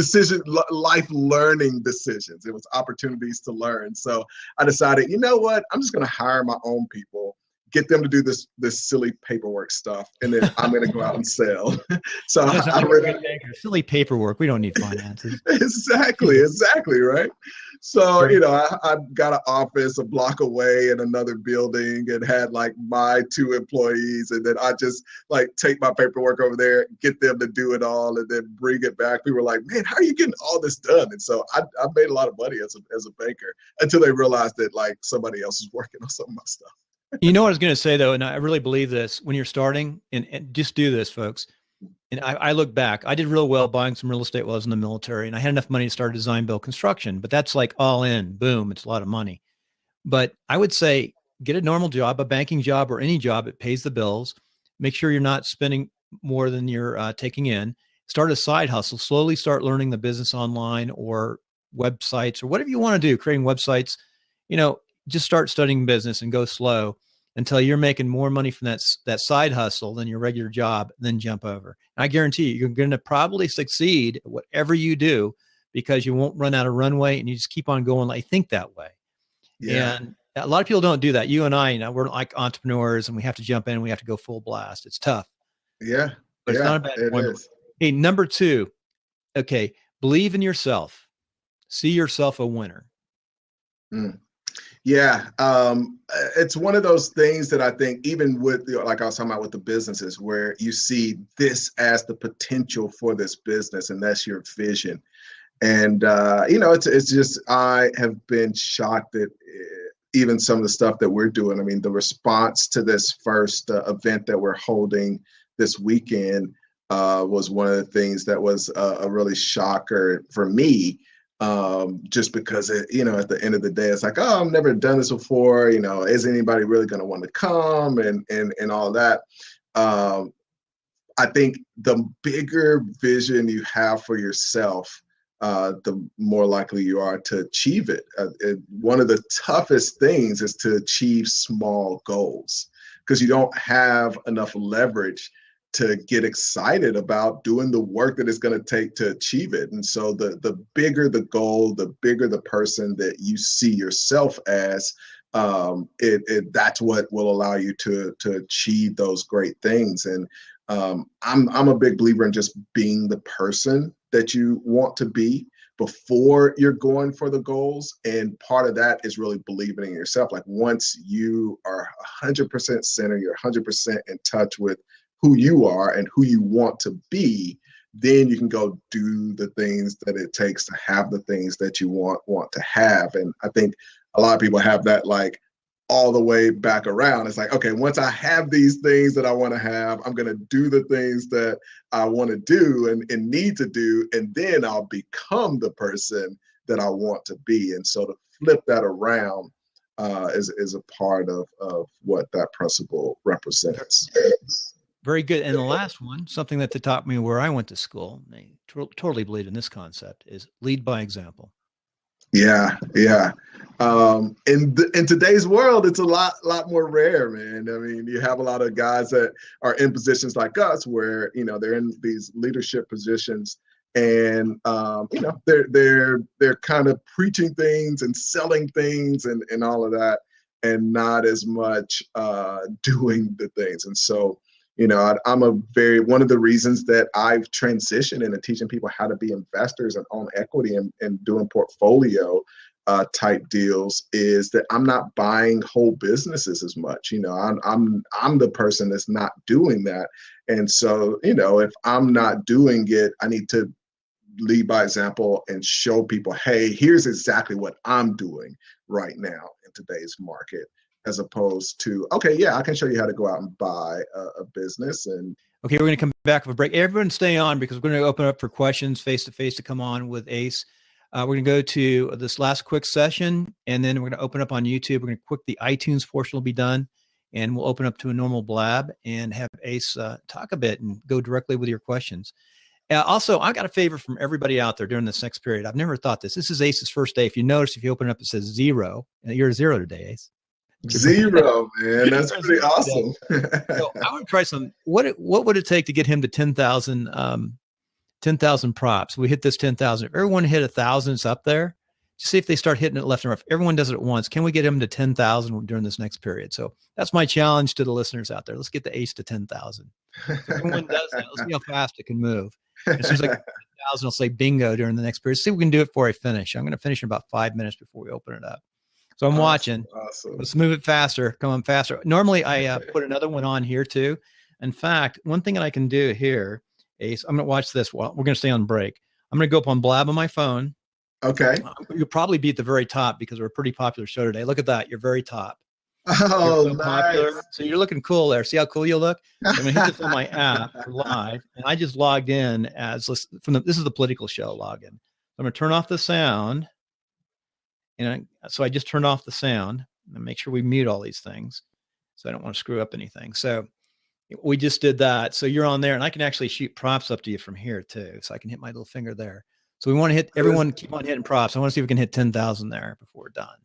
life learning decisions. It was opportunities to learn. So I decided, you know what, I'm just going to hire my own people, get them to do this silly paperwork stuff, and then I'm going to go out and sell. So silly paperwork. We don't need finances. Exactly, right? So, you know, I got an office a block away in another building and had like my 2 employees, and then I just like take my paperwork over there, get them to do it all, and then bring it back. People were like, man, how are you getting all this done? And so I made a lot of money as a banker until they realized that like somebody else is working on some of my stuff. You know what I was going to say, though, and I really believe this, when you're starting, and just do this, folks. And I look back, I did real well buying some real estate while I was in the military, and I had enough money to start design, build, construction, but that's like all in, boom, it's a lot of money. But I would say get a normal job, a banking job or any job that pays the bills. Make sure you're not spending more than you're taking in. Start a side hustle, slowly start learning the business online or websites or whatever you want to do, creating websites. You know, just start studying business and go slow until you're making more money from that side hustle than your regular job, then jump over. And I guarantee you're going to probably succeed at whatever you do because you won't run out of runway and you just keep on going. I think that way. Yeah. And a lot of people don't do that. You and I, you know, we're like entrepreneurs and we have to jump in. We have to go full blast. It's tough. Yeah. But it's not a bad point. Hey, number 2, okay, believe in yourself. See yourself a winner. Yeah, it's one of those things that I think even with, like I was talking about with the businesses, where you see this as the potential for this business and that's your vision. And, you know, it's just, I have been shocked at even some of the stuff that we're doing. I mean, the response to this first event that we're holding this weekend was one of the things that was a really shocker for me. Just because you know, at the end of the day, it's like, oh, I've never done this before. You know, is anybody really going to want to come and all that? I think the bigger vision you have for yourself, the more likely you are to achieve it. One of the toughest things is to achieve small goals because you don't have enough leverage to get excited about doing the work that it's going to take to achieve it. And so the bigger the goal, the bigger the person that you see yourself as, that's what will allow you to achieve those great things. And I'm a big believer in just being the person that you want to be before you're going for the goals. And part of that is really believing in yourself. Like once you are 100% centered, you're 100% in touch with who you are and who you want to be, then you can go do the things that it takes to have the things that you want to have. And I think a lot of people have that like all the way back around. It's like, okay, once I have these things that I want to have, I'm going to do the things that I want to do and need to do, and then I'll become the person that I want to be. And so to flip that around is a part of what that principle represents. Very good. And the last one, something that taught me where I went to school, I totally believe in this concept, is lead by example. Yeah. In today's world, it's a lot more rare, man. I mean, you have a lot of guys that are in positions like us where, you know, they're in these leadership positions and, you know, they're kind of preaching things and selling things and all of that, and not as much doing the things. And so, you know, one of the reasons that I've transitioned into teaching people how to be investors and own equity and doing portfolio type deals is that I'm not buying whole businesses as much. You know, I'm the person that's not doing that. And so, you know, if I'm not doing it, I need to lead by example and show people, hey, here's exactly what I'm doing right now in today's market, as opposed to, okay, yeah, I can show you how to go out and buy a business. And okay, we're going to come back with a break. Everyone stay on because we're going to open up for questions face-to-face to come on with Ace. We're going to go to this last quick session, and then we're going to open up on YouTube. We're going to the iTunes portion will be done, and we'll open up to a normal Blab and have Ace talk a bit and go directly with your questions. Also, I got a favor from everybody out there during this next period. I've never thought this. This is Ace's first day. If you notice, if you open it up, it says 0. And you're a 0 today, Ace. 0, man. That's pretty awesome. So I want to try some. What would it take to get him to 10,000 props? We hit this 10,000. If everyone hit 1,000, it's up there. Just see if they start hitting it left and right. If everyone does it at once, can we get him to 10,000 during this next period? So that's my challenge to the listeners out there. Let's get the Ace to 10,000. So if everyone does that, let's see how fast it can move. And as soon as I get 10,000, I'll say bingo during the next period. See if we can do it before I finish. I'm going to finish in about 5 minutes before we open it up. So I'm watching. Awesome. Let's move it faster. Come on faster. Normally, I put another one on here too. In fact, one thing that I can do here, Ace, I'm going to watch this while we're going to stay on break. I'm going to go up on Blab on my phone. Okay. You'll probably be at the very top because we're a pretty popular show today. Look at that. You're very top. Oh, so nice. Popular. So you're looking cool there. See how cool you look? I'm going to hit this on my app for live. And I just logged in as this is the political show login. I'm going to turn off the sound. And so I just turned off the sound and make sure we mute all these things. So I don't want to screw up anything. So we just did that. So you're on there and I can actually shoot props up to you from here too. So I can hit my little finger there. So we want to hit everyone, keep on hitting props. I want to see if we can hit 10,000 there before we're done.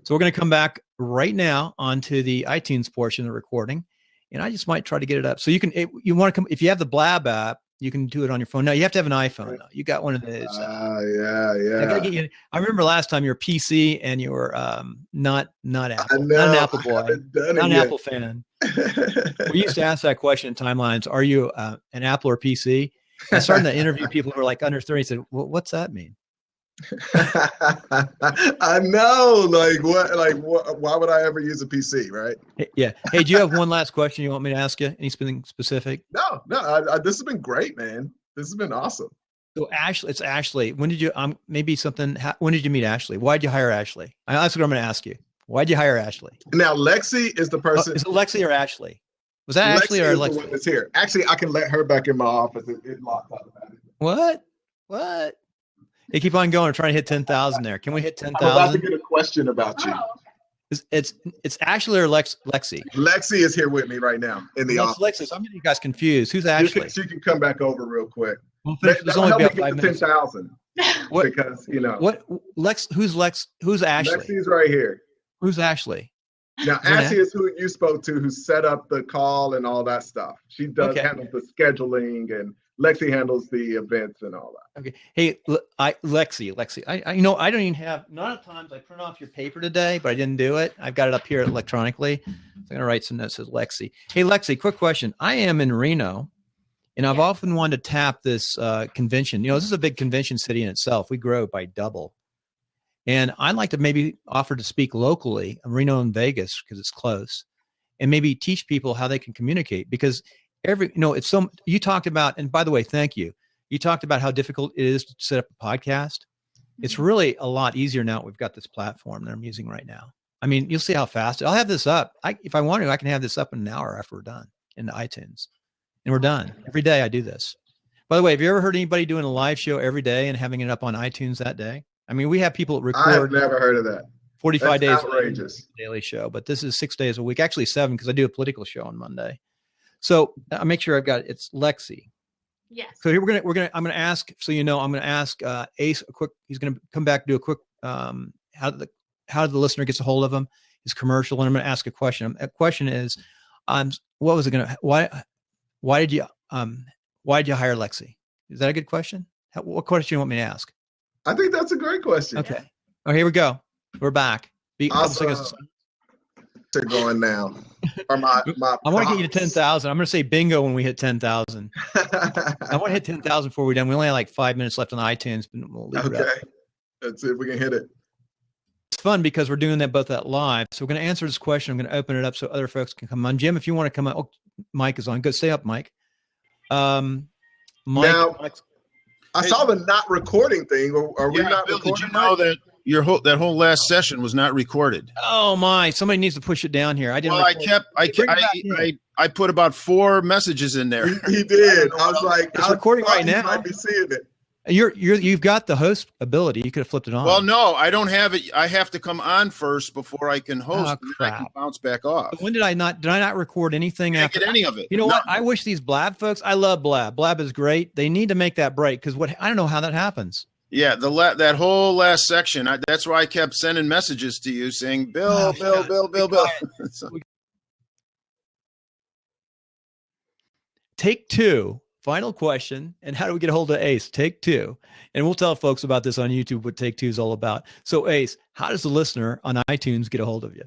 So we're going to come back right now onto the iTunes portion of the recording. And I just might try to get it up. So you want to come, if you have the Blab app, you can do it on your phone. Now you have to have an iPhone though. You got one of those. Yeah. I remember last time you were PC and you were not Apple, know, not an Apple boy, not an Apple fan. We used to ask that question in timelines. Are you an Apple or PC? I started to interview people who were like under 30 and said, well, what's that mean? I know, why would I ever use a PC, right? Yeah. Hey, do you have one last question you want me to ask you? Anything specific? No. This has been great, man. This has been awesome. So Ashley, it's Ashley. When did you when did you meet Ashley? Why'd you hire Ashley? That's what I'm going to ask you. Why'd you hire Ashley? Now Lexi is the person. Is it Lexi or Ashley? Was that Ashley or Lexi? The one that's here. Actually, I can let her back in my office. It locked out of that. What? Hey, keep on going. I'm trying to hit 10,000 there. Can we hit 10,000? I'm about to get a question about you. It's Ashley or Lexi? Lexi is here with me right now in the office. Lexi. So I'm getting you guys confused. Who's Ashley? She can come back over real quick. There's only about 5 minutes. 10,000. Because who's Ashley? Lexi's right here. Who's Ashley? Now, Ashley is who you spoke to, who set up the call and all that stuff. She does handle the scheduling, and Lexi handles the events and all that. Okay. Hey, Lexi. I don't even have. Not at times I print off your paper today, but I didn't do it. I've got it up here electronically. So I'm gonna write some notes. Says Lexi. Hey, Lexi. Quick question. I am in Reno, And I've often wanted to tap this convention. You know, this is a big convention city in itself. We grow by double. And I'd like to maybe offer to speak locally, Reno and Vegas, because it's close, and maybe teach people how they can communicate. Because it's so, you talked about, and by the way, thank you. You talked about how difficult it is to set up a podcast. It's really a lot easier now. We've got this platform that I'm using right now. I mean, you'll see how fast I'll have this up. If I want to, I can have this up in an hour after we're done in iTunes, and we're done. Every day I do this. By the way, have you ever heard anybody doing a live show every day and having it up on iTunes that day? I mean, we have people record. I've never heard of that. 45 days outrageous. Daily show, but this is 6 days a week, actually 7, because I do a political show on Monday. So I'll make sure I've got it's Lexi. Yes. So here I'm gonna ask, so you know, I'm gonna ask Ace a quick. He's gonna come back and do a quick how the listener gets a hold of him, his commercial, and I'm gonna ask a question. A question is, what was it gonna? Why did you hire Lexi? Is that a good question? What question do you want me to ask? I think that's a great question. Okay. Oh, here we go. We're back. Awesome. They're going now. Or my I want to get you to 10,000. I'm going to say bingo when we hit 10,000. I want to hit 10,000 before we're done. We only have like 5 minutes left on iTunes, but we'll leave it up. Okay. Let's see if we can hit it. It's fun because we're doing that both at live. So we're going to answer this question. I'm going to open it up so other folks can come on. Jim, if you want to come on. Oh, Mike is on. Go stay up, Mike. Mike. Now, I saw the not recording thing. Are we not Bill, recording? did you know that that whole last session was not recorded? Oh my! Somebody needs to push it down here. I didn't. Well, I put about 4 messages in there. He did. I was like, it's recording right now. Might be seeing it. You've got the host ability. You could have flipped it on. Well, no, I don't have it. I have to come on first before I can host. Oh, crap. I can bounce back off. But when did I not record anything? I can't get any of it. You know what? I wish these Blab folks. I love Blab. Blab is great. They need to make that break because I don't know how that happens. Yeah, that whole last section. That's why I kept sending messages to you saying, Bill. So, Take 2. Final question. And how do we get a hold of Ace? Take 2. And we'll tell folks about this on YouTube, what Take 2 is all about. So Ace, how does the listener on iTunes get a hold of you?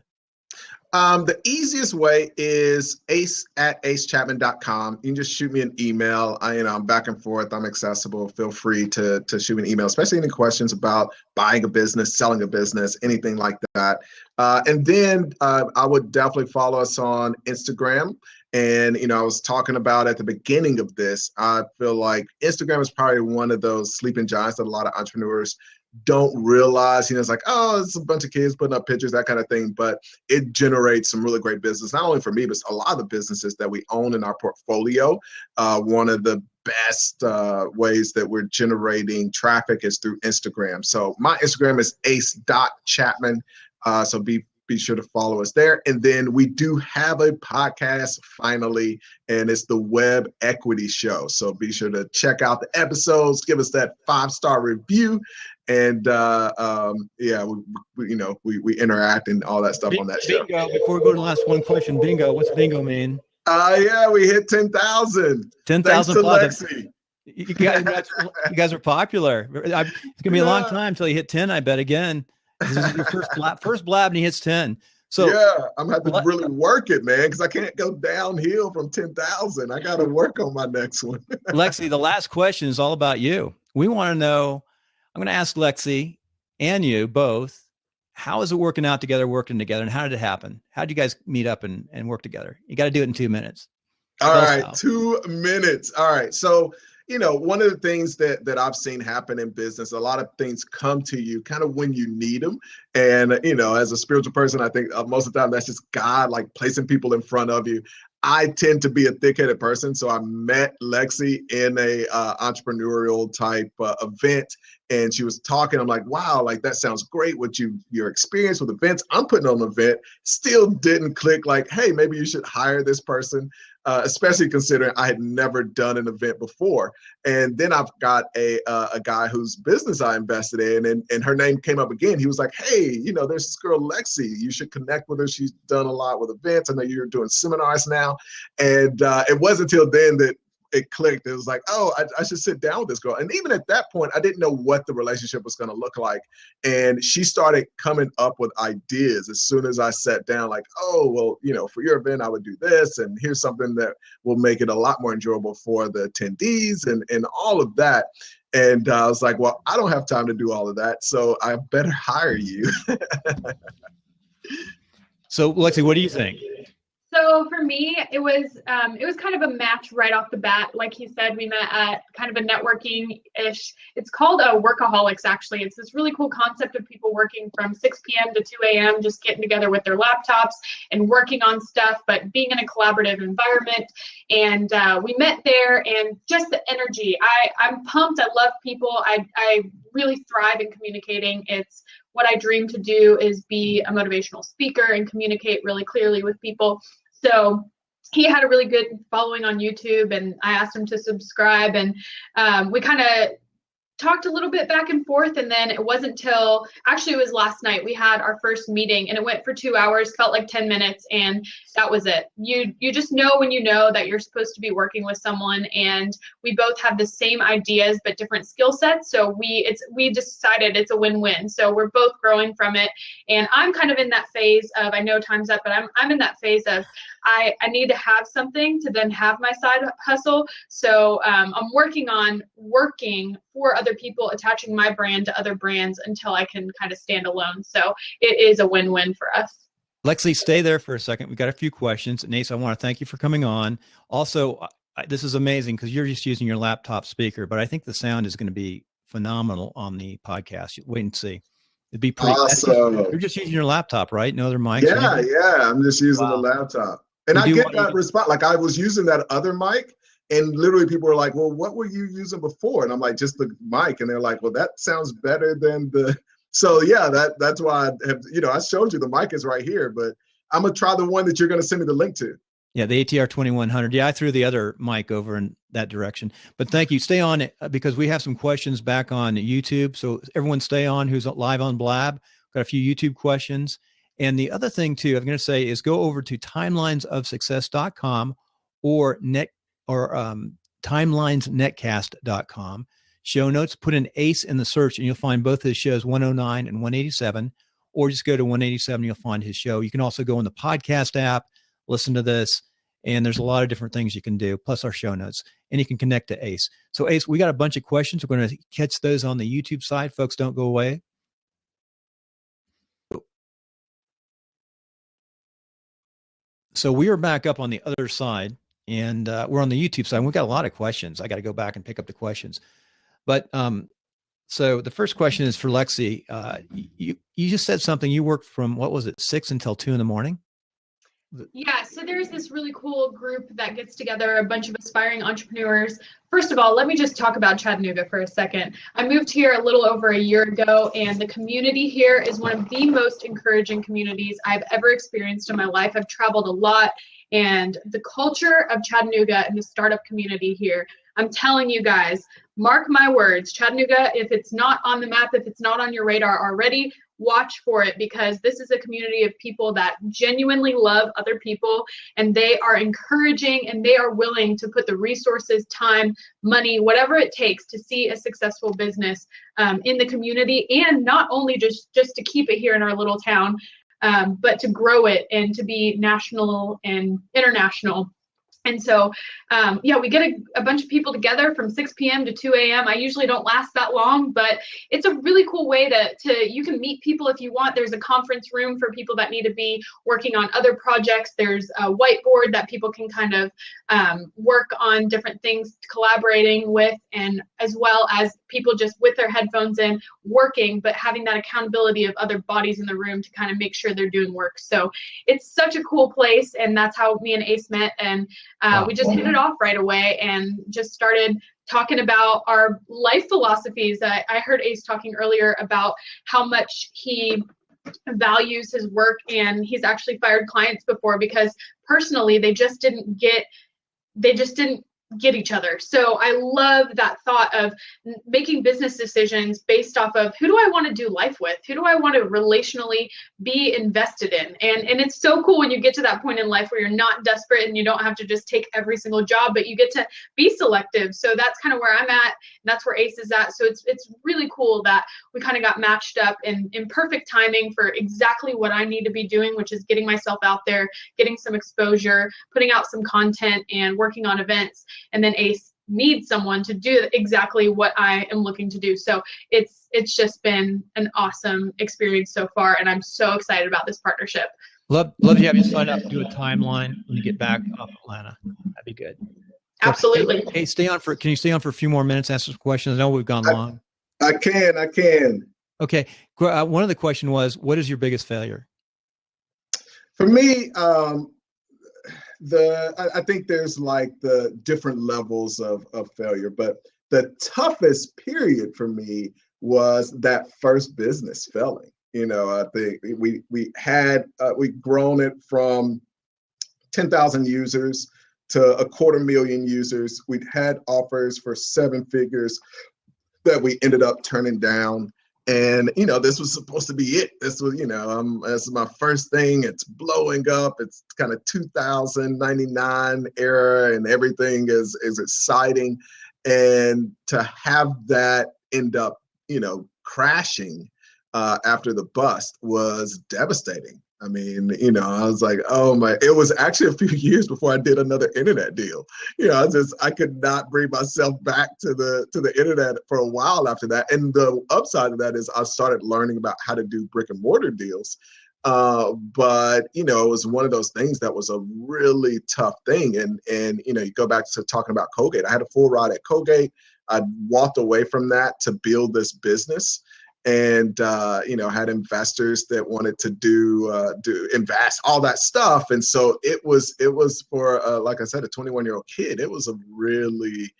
The easiest way is ace@acechapman.com. You can just shoot me an email. I'm back and forth. I'm accessible. Feel free to shoot me an email, especially any questions about buying a business, selling a business, anything like that. And then I would definitely follow us on Instagram. And, I was talking about at the beginning of this, I feel like Instagram is probably one of those sleeping giants that a lot of entrepreneurs don't realize. It's like, oh, it's a bunch of kids putting up pictures, that kind of thing. But it generates some really great business, not only for me, but a lot of the businesses that we own in our portfolio. One of the best ways that we're generating traffic is through Instagram. So my Instagram is ace.chapman. So be sure to follow us there. And then we do have a podcast finally, and it's the Web Equity Show. So be sure to check out the episodes, give us that 5-star review. And we interact and all that stuff on that show. Bingo, before we go to the last one question, bingo, what's bingo mean? We hit 10,000. 10,000 plus. Lexi. You guys are popular. It's going to be a long time until you hit 10, I bet, again. This is your first blab, and he hits 10. So I'm going to have to really work it, man, because I can't go downhill from 10,000. I got to work on my next one. Lexi, the last question is all about you. We want to know, I'm going to ask Lexi and you both, how is it working together, and how did it happen? How did you guys meet up and work together? You got to do it in 2 minutes. All right, 2 minutes. All right, so one of the things that I've seen happen in business, a lot of things come to you kind of when you need them. And, as a spiritual person, I think most of the time that's just God, like placing people in front of you. I tend to be a thick-headed person. So I met Lexi in a entrepreneurial type event, and she was talking. I'm like, wow, like that sounds great. Your experience with events. I'm putting on an event, still didn't click like, hey, maybe you should hire this person. Especially considering I had never done an event before. And then I've got a guy whose business I invested in, and her name came up again. He was like, hey, there's this girl, Lexi. You should connect with her. She's done a lot with events. I know you're doing seminars now. And it wasn't until then that it clicked. It was like, oh, I should sit down with this girl. And even at that point, I didn't know what the relationship was going to look like. And she started coming up with ideas as soon as I sat down, like, oh, well, you know, for your event, I would do this. And here's something that will make it a lot more enjoyable for the attendees and all of that. And I was like, well, I don't have time to do all of that, so I better hire you. So, Lexi, what do you think? So for me, it was kind of a match right off the bat. Like he said, we met at kind of a networking-ish. It's called Workaholics, actually. It's this really cool concept of people working from 6 p.m. to 2 a.m., just getting together with their laptops and working on stuff, but being in a collaborative environment. And we met there, and just the energy. I'm pumped. I love people. I really thrive in communicating. It's what I dream to do, is be a motivational speaker and communicate really clearly with people. So he had a really good following on YouTube, and I asked him to subscribe, and we kind of talked a little bit back and forth. And then it wasn't till, actually it was last night, we had our first meeting, and it went for 2 hours, felt like 10 minutes, and that was it. You just know when you know that you're supposed to be working with someone, and we both have the same ideas but different skill sets. So we decided it's a win-win. So we're both growing from it, and I'm kind of in that phase of, I know time's up, but I'm in that phase of I need to have something to then have my side hustle. So I'm working on working for other people, attaching my brand to other brands until I can kind of stand alone. So it is a win-win for us. Lexi, stay there for a second. We've got a few questions. And Ace, I want to thank you for coming on. Also, this is amazing because you're just using your laptop speaker, but I think the sound is going to be phenomenal on the podcast. Wait and see. It'd be pretty awesome. You're just using your laptop, right? No other mics? Yeah. I'm just using the laptop. And I get that response. Like, I was using that other mic, and literally people were like, well, what were you using before? And I'm like, just the mic. And they're like, well, that sounds better than the. So yeah, that's why I have, I showed you the mic is right here, but I'm going to try the one that you're going to send me the link to. Yeah, the ATR 2100. Yeah, I threw the other mic over in that direction. But thank you. Stay on because we have some questions back on YouTube. So everyone stay on who's live on Blab. Got a few YouTube questions. And the other thing too, I'm going to say, is go over to timelinesofsuccess.com or timelinesnetcast.com. Show notes, put an ACE in the search, and you'll find both his shows, 109 and 187, or just go to 187, you'll find his show. You can also go in the podcast app, listen to this, and there's a lot of different things you can do, plus our show notes, and you can connect to ACE. So ACE, we got a bunch of questions. We're going to catch those on the YouTube side. Folks, don't go away. So we are back up on the other side, and we're on the YouTube side. And we've got a lot of questions. I got to go back and pick up the questions. But so the first question is for Lexi. You just said something. You worked from, what was it, 6 until 2 in the morning? Yeah, so there's this really cool group that gets together, a bunch of aspiring entrepreneurs. First of all, let me just talk about Chattanooga for a second. I moved here a little over a year ago, and the community here is one of the most encouraging communities I've ever experienced in my life. I've traveled a lot, and the culture of Chattanooga and the startup community here, I'm telling you guys, mark my words, Chattanooga, if it's not on the map, if it's not on your radar already, watch for it, because this is a community of people that genuinely love other people, and they are encouraging, and they are willing to put the resources, time, money, whatever it takes to see a successful business in the community, and not only just to keep it here in our little town, but to grow it and to be national and international. And so, yeah, we get a bunch of people together from 6 p.m. to 2 a.m. I usually don't last that long, but it's a really cool way you can meet people if you want. There's a conference room for people that need to be working on other projects. There's a whiteboard that people can kind of work on different things, collaborating with, and as well as people just with their headphones in working, but having that accountability of other bodies in the room to kind of make sure they're doing work. So it's such a cool place, and that's how me and Ace met. And we just hit it off right away and just started talking about our life philosophies. I heard Ace talking earlier about how much he values his work, and he's actually fired clients before because personally they just didn't get each other. So I love that thought of making business decisions based off of who do I want to do life with? Who do I want to relationally be invested in? And it's so cool when you get to that point in life where you're not desperate and you don't have to just take every single job, but you get to be selective. So that's kind of where I'm at. And that's where Ace is at. So it's really cool that we kind of got matched up in perfect timing for exactly what I need to be doing, which is getting myself out there, getting some exposure, putting out some content, and working on events. And then Ace needs someone to do exactly what I am looking to do. So it's just been an awesome experience so far, and I'm so excited about this partnership. Love to have you sign up, do a timeline when you get back off Atlanta. That'd be good. So, Absolutely. Hey, can you stay on for a few more minutes, ask some questions? I know we've gone long. I can. Okay. One of the question was, what is your biggest failure? For me, I think there's like the different levels of failure, but the toughest period for me was that first business failing. I think we'd grown it from 10,000 users to 250,000 users. We'd had offers for 7 figures that we ended up turning down. And, this was supposed to be it. This was, this is my first thing. It's blowing up. It's kind of 2099 era and everything is exciting. And to have that end up, crashing after the bust was devastating. I mean, I was like, oh my, it was actually a few years before I did another internet deal. I could not bring myself back to the internet for a while after that. And the upside of that is I started learning about how to do brick and mortar deals. But it was one of those things that was a really tough thing. And you go back to talking about Colgate. I had a full ride at Colgate. I walked away from that to build this business. And had investors that wanted to do invest all that stuff, and so it was for like I said, a 21-year-old kid. It was a really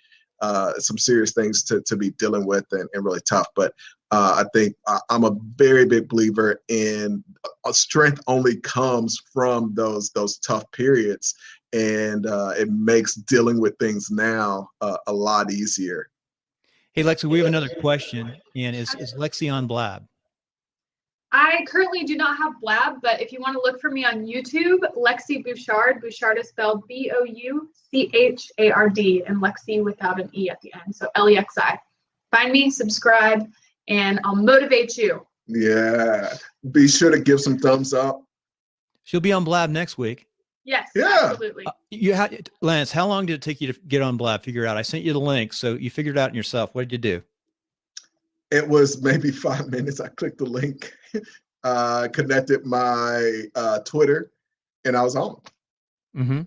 some serious things to be dealing with and really tough. But I think I'm a very big believer in strength only comes from those tough periods, and it makes dealing with things now a lot easier. Hey, Lexi, we have another question. And is Lexi on Blab? I currently do not have Blab, but if you want to look for me on YouTube, Lexi Bouchard. Bouchard is spelled Bouchard, and Lexi without an E at the end. So Lexi. Find me, subscribe, and I'll motivate you. Yeah. Be sure to give some thumbs up. She'll be on Blab next week. Yes, yeah. Absolutely. Lance, how long did it take you to get on Blab? Figure out. I sent you the link, so you figured it out yourself. What did you do? It was maybe 5 minutes. I clicked the link, connected my Twitter, and I was on. Mm-hmm.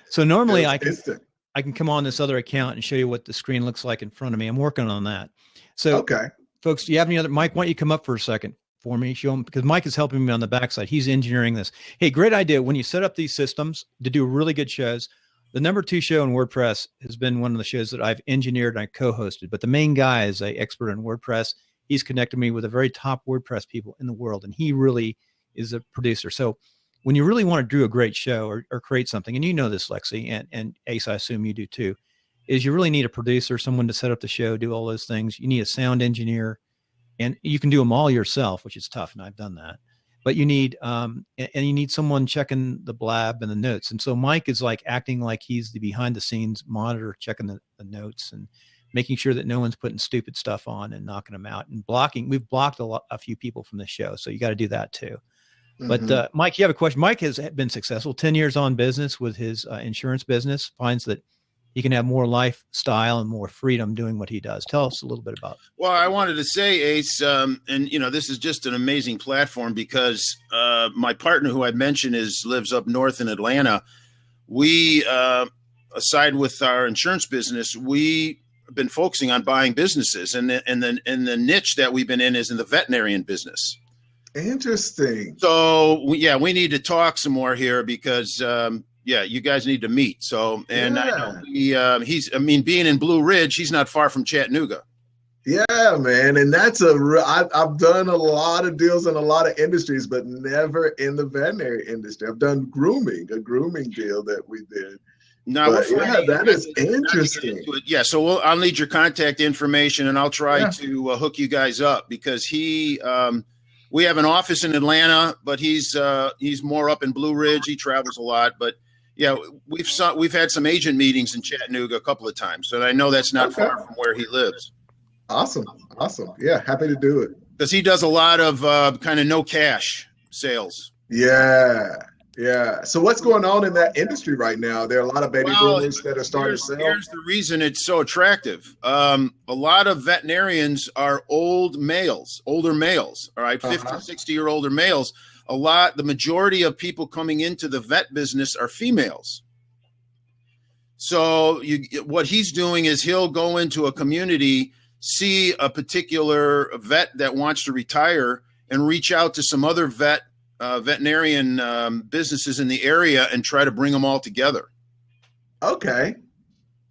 So normally I can come on this other account and show you what the screen looks like in front of me. I'm working on that. So, okay, folks, do you have any other? Mike, why don't you come up for a second for me? Show him, because Mike is helping me on the backside. He's engineering this. Hey, great idea. When you set up these systems to do really good shows, the #2 show in WordPress has been one of the shows that I've engineered and I co-hosted. But the main guy is an expert in WordPress. He's connected me with the very top WordPress people in the world, and he really is a producer. So when you really want to do a great show or create something, and you know this, Lexi, and Ace, I assume you do too, is you really need a producer, someone to set up the show, do all those things. You need a sound engineer, and you can do them all yourself, which is tough, and I've done that. But you need, and you need someone checking the Blab and the notes. And so Mike is like acting like he's the behind the scenes monitor, checking the notes and making sure that no one's putting stupid stuff on and knocking them out and blocking. We've blocked a few people from the show, so you got to do that too. Mm-hmm. But Mike, you have a question. Mike has been successful, 10 years on business with his insurance business, finds that he can have more lifestyle and more freedom doing what he does. Tell us a little bit about it. Well, I wanted to say, Ace, and this is just an amazing platform because my partner, who I mentioned, lives up north in Atlanta. We, aside with our insurance business, we have been focusing on buying businesses, and the niche that we've been in is in the veterinarian business. Interesting. So we need to talk some more here because. You guys need to meet. So, and I know being in Blue Ridge, he's not far from Chattanooga. Yeah, man. And that's I've done a lot of deals in a lot of industries, but never in the veterinary industry. I've done a grooming deal that we did. No, yeah, that is interesting. Yeah, so I'll need your contact information, and I'll try to hook you guys up because we have an office in Atlanta, but he's more up in Blue Ridge. He travels a lot, but yeah, we've had some agent meetings in Chattanooga a couple of times, so I know that's not far from where he lives. Awesome. Yeah, happy to do it. Because he does a lot of kind of no cash sales. Yeah. So what's going on in that industry right now? There are a lot of baby boomers that are starting to sell. Here's the reason it's so attractive. A lot of veterinarians are older males, all right, 50, 60-year older males. The majority of people coming into the vet business are females. So what he's doing is he'll go into a community, see a particular vet that wants to retire, and reach out to some other veterinarian businesses in the area and try to bring them all together. Okay.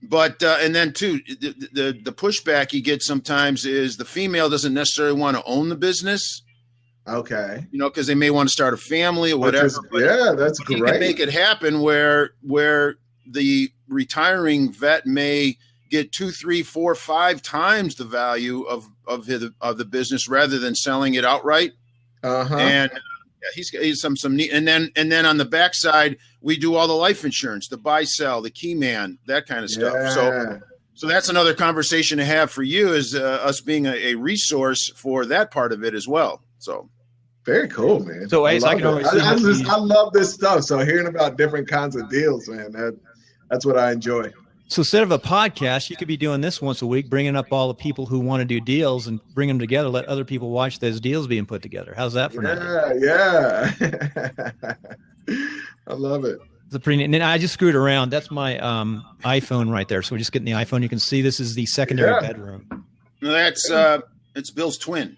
But and then too, the pushback he gets sometimes is the female doesn't necessarily want to own the business. Okay. Because they may want to start a family or whatever. That's great. He can make it happen where the retiring vet may get 2, 3, 4, 5 times the value of the business rather than selling it outright. And he's some neat, and then on the backside we do all the life insurance, the buy sell, the key man, that kind of stuff. So that's another conversation to have for you, is us being a resource for that part of it as well. So very cool, man. So Ace, I love this stuff. So hearing about different kinds of deals, man, that's what I enjoy. So instead of a podcast, you could be doing this once a week, bringing up all the people who want to do deals and bring them together, let other people watch those deals being put together. How's that for now? Yeah. I love it. It's a pretty neat. And then I just screwed around. That's my iPhone right there. So we're just getting the iPhone. You can see this is the secondary bedroom. No, that's it's Bill's twin.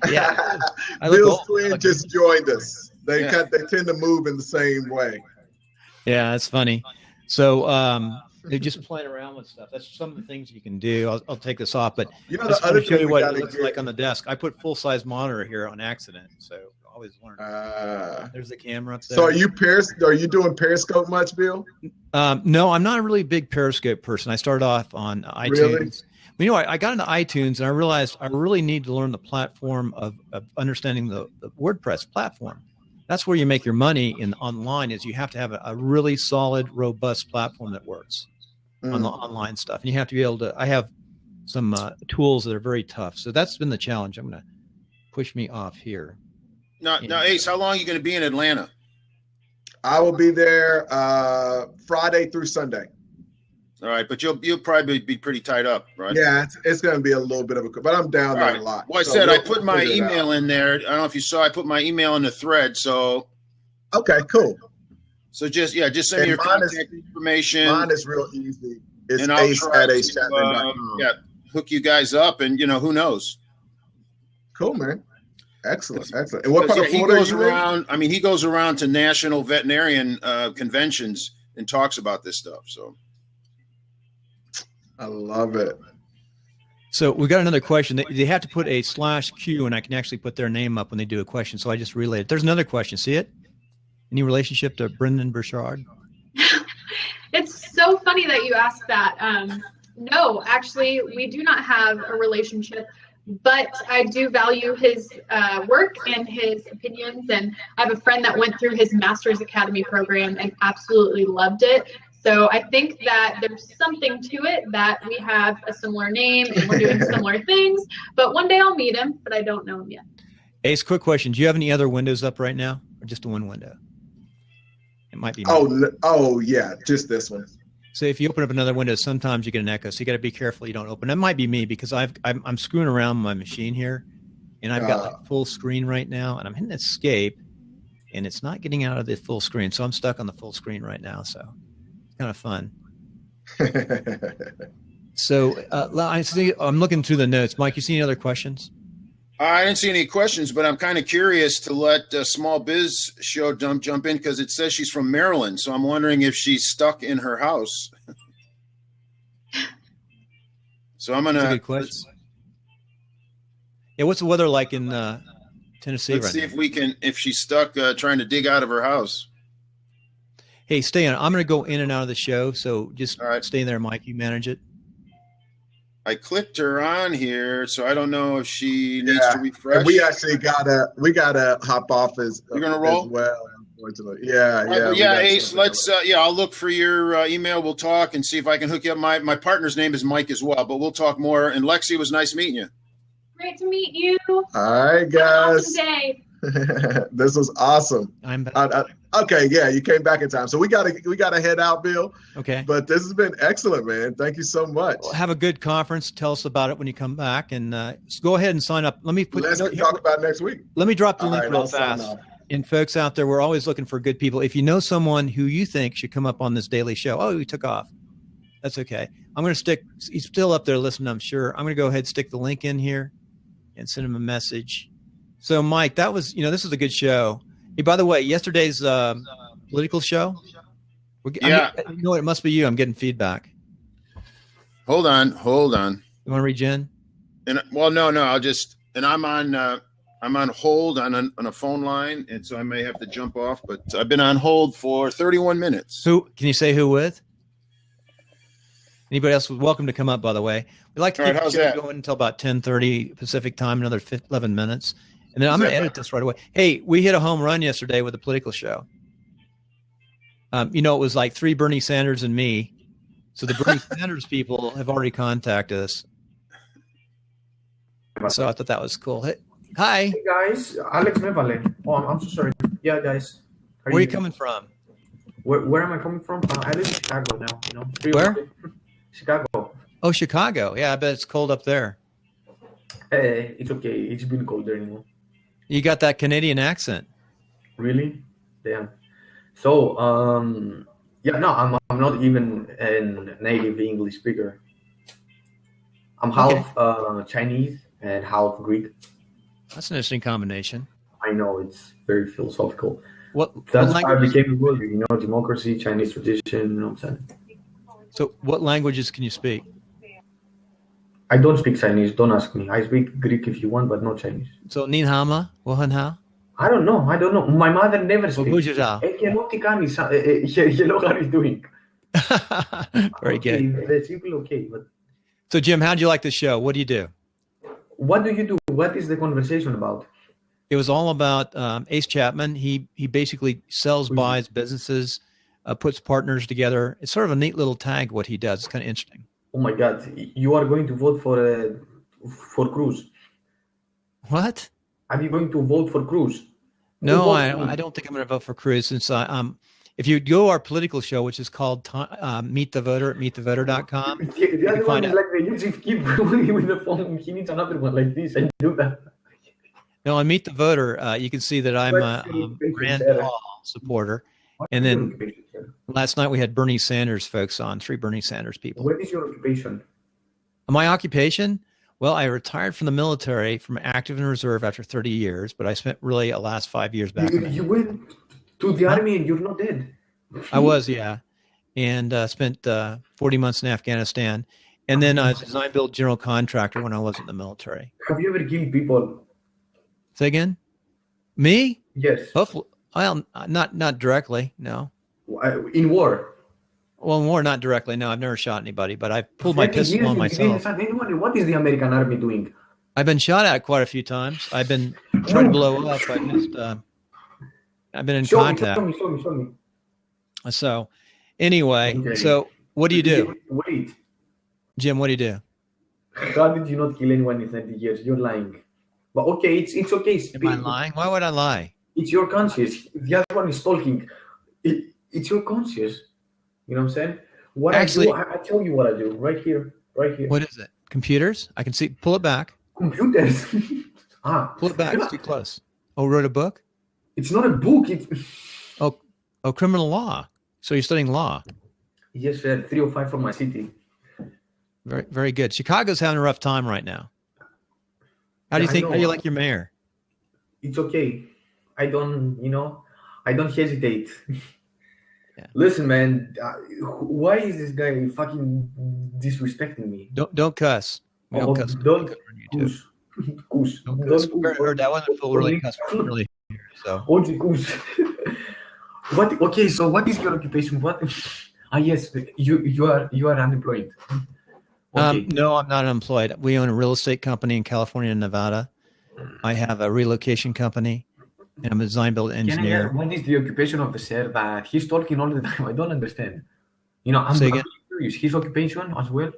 Yeah. Bill's twin just joined us. They tend to move in the same way. Yeah, that's funny. So they're just playing around with stuff. That's some of the things you can do. I'll take this off, but the other show you thing what it looks like on the desk. I put full-size monitor here on accident, so always learn. There's the camera up there. So are you doing Periscope much, Bill? No, I'm not a really big Periscope person. I started off on iTunes. Really? I got into iTunes and I realized I really need to learn the platform of understanding the WordPress platform. That's where you make your money online, is you have to have a really solid, robust platform that works on the online stuff. And you have to be able to, I have some tools that are very tough. So that's been the challenge. I'm going to push me off here. Now, Ace, how long are you going to be in Atlanta? I will be there Friday through Sunday. All right, but you'll probably be pretty tied up, right? Yeah, it's going to be a little bit of but I'm down there a lot. Well, I put my email in there. I don't know if you saw. I put my email in the thread. So okay, cool. So just send me your contact information. Mine is real easy. It's and I'll ace@acechapman.com. Hook you guys up, and who knows. Cool, man. Excellent. And what part of Florida he goes around? I mean, he goes around to national veterinarian conventions and talks about this stuff. So. I love it. So we got another question. They have to put a /Q, and I can actually put their name up when they do a question. So I just relayed it. There's another question. See it? Any relationship to Brendan Burchard? It's so funny that you asked that. No, actually, we do not have a relationship, but I do value his work and his opinions. And I have a friend that went through his Master's Academy program and absolutely loved it. So I think that there's something to it, that we have a similar name and we're doing similar things. But one day I'll meet him, but I don't know him yet. Ace, quick question. Do you have any other windows up right now, or just the one window? It might be. Oh yeah, just this one. So if you open up another window, sometimes you get an echo. So you got to be careful you don't open. It might be me, because I'm screwing around my machine here, and I've got like full screen right now, and I'm hitting escape, and it's not getting out of the full screen. So I'm stuck on the full screen right now. So. Kind of fun. So I'm looking through the notes. Mike, you see any other questions? I didn't see any questions, but I'm kind of curious to let Small Biz Show jump in, because it says she's from Maryland. So I'm wondering if she's stuck in her house. So I'm gonna. That's a good question. Yeah, what's the weather like in Tennessee? Let's see if she's stuck trying to dig out of her house. Hey, stay on. I'm going to go in and out of the show, so just All right. stay there, Mike. You manage it. I clicked her on here, so I don't know if she needs to refresh. And we actually gotta hop off as You're gonna roll as well. Unfortunately, yeah. Well, yeah, Ace. Let's. I'll look for your email. We'll talk and see if I can hook you up. My partner's name is Mike as well, but we'll talk more. And Lexi, it was nice meeting you. Great to meet you. All right, guys. Awesome day. This was awesome. I'm back. Okay, yeah, you came back in time. So we gotta head out, Bill. Okay. But this has been excellent, man. Thank you so much. Well, have a good conference. Tell us about it when you come back, and go ahead and sign up. Let me put. Let's talk about next week. Let me drop the link right, real I'll sign fast. off. And folks out there, we're always looking for good people. If you know someone who you think should come up on this daily show, oh, he took off. That's okay. I'm going to stick. He's still up there listening, I'm sure. I'm going to go ahead and stick the link in here and send him a message. So, Mike, that was, this is a good show. Hey, by the way, yesterday's political show. Yeah. It must be you. I'm getting feedback. Hold on. You want to read Jen? And well, no. I'll just. And I'm on hold on a phone line, and so I may have to jump off. But I've been on hold for 31 minutes. Who can you say who with? Anybody else? Welcome to come up. By the way, we like to keep the show going until about 10:30 Pacific time, another 11 minutes, and then I'm going to edit this right away. Hey, we hit a home run yesterday with the political show. It was like 3 Bernie Sanders and me. So the Bernie Sanders people have already contacted us. So I thought that was cool. Hi. Hey guys, Alex Mevale. Oh, I'm so sorry. Yeah, guys. Where are you coming from? Where am I coming from? I live in Chicago now. Where? Chicago. Oh, Chicago. Yeah, I bet it's cold up there. It's okay. It's been colder anymore. You got that Canadian accent. Really? Damn. So, I'm not even a native English speaker. I'm half Chinese and half Greek. That's an interesting combination. I know, it's very philosophical. That's how I became a lawyer, democracy, Chinese tradition, you know what I'm saying? So what languages can you speak? I don't speak Chinese, don't ask me. I speak Greek if you want, but not Chinese. So, Nin Hama, Wohan Ha? I don't know. My mother never speaks. Hello, how are you doing? Very good. Okay, but so, Jim, how'd you like the show? What do you do? What do you do? What is the conversation about? It was all about Ace Chapman. He basically sells, buys businesses, puts partners together. It's sort of a neat little tag what he does. It's kind of interesting. Oh my God! You are going to vote for Cruz? What? Are you going to vote for Cruz? No, I don't think I'm going to vote for Cruz. Since if you go to our political show, which is called Meet the Voter at meetthevoter.com. The other one is like you just keep going with the phone. He needs another one like this and do that. No, on Meet the Voter, you can see that I'm a Rand Paul supporter. And then last night we had Bernie Sanders folks on, 3 Bernie Sanders people. What is your occupation? My occupation? Well, I retired from the military, from active and reserve after 30 years, but I spent really the last 5 years back. You went to the army and you're not dead. I was, yeah. And spent 40 months in Afghanistan. And then I was a design build general contractor when I was in the military. Have you ever killed people? Say again? Me? Yes. Hopefully. Well, not directly, no. In war? Well, in war, not directly. No, I've never shot anybody, but I pulled my pistol on myself. What is the American army doing? I've been shot at quite a few times. I've been tried to blow up. I've been in contact. Show me. So, anyway, okay. So what do you do? Wait. Jim, what do you do? How did you not kill anyone in 30 years? You're lying. But okay, it's okay. Am I lying? Why would I lie? It's your conscience. The other one is talking. It's your conscience. You know what I'm saying? What actually, I tell you what I do right here. What is it? Computers? I can see. Pull it back. Computers. Pull it back. It's too close. Oh, wrote a book? It's not a book. Oh, criminal law. So you're studying law? Yes, sir. 305 from my city. Very, very good. Chicago's having a rough time right now. How do you think? How do you like your mayor? It's okay. I don't hesitate. Yeah. Listen, man, why is this guy fucking disrespecting me? Don't cuss. We don't cuss. Don't cuss. That wasn't full really cuss really here. So. What? Okay, so what is your occupation? What? Yes, you are unemployed. Okay. No, I'm not unemployed. We own a real estate company in California and Nevada. I have a relocation company, and I'm a design build engineer. What is the occupation of the sir that he's talking all the time? I don't understand. You know, I'm really curious. His occupation as well.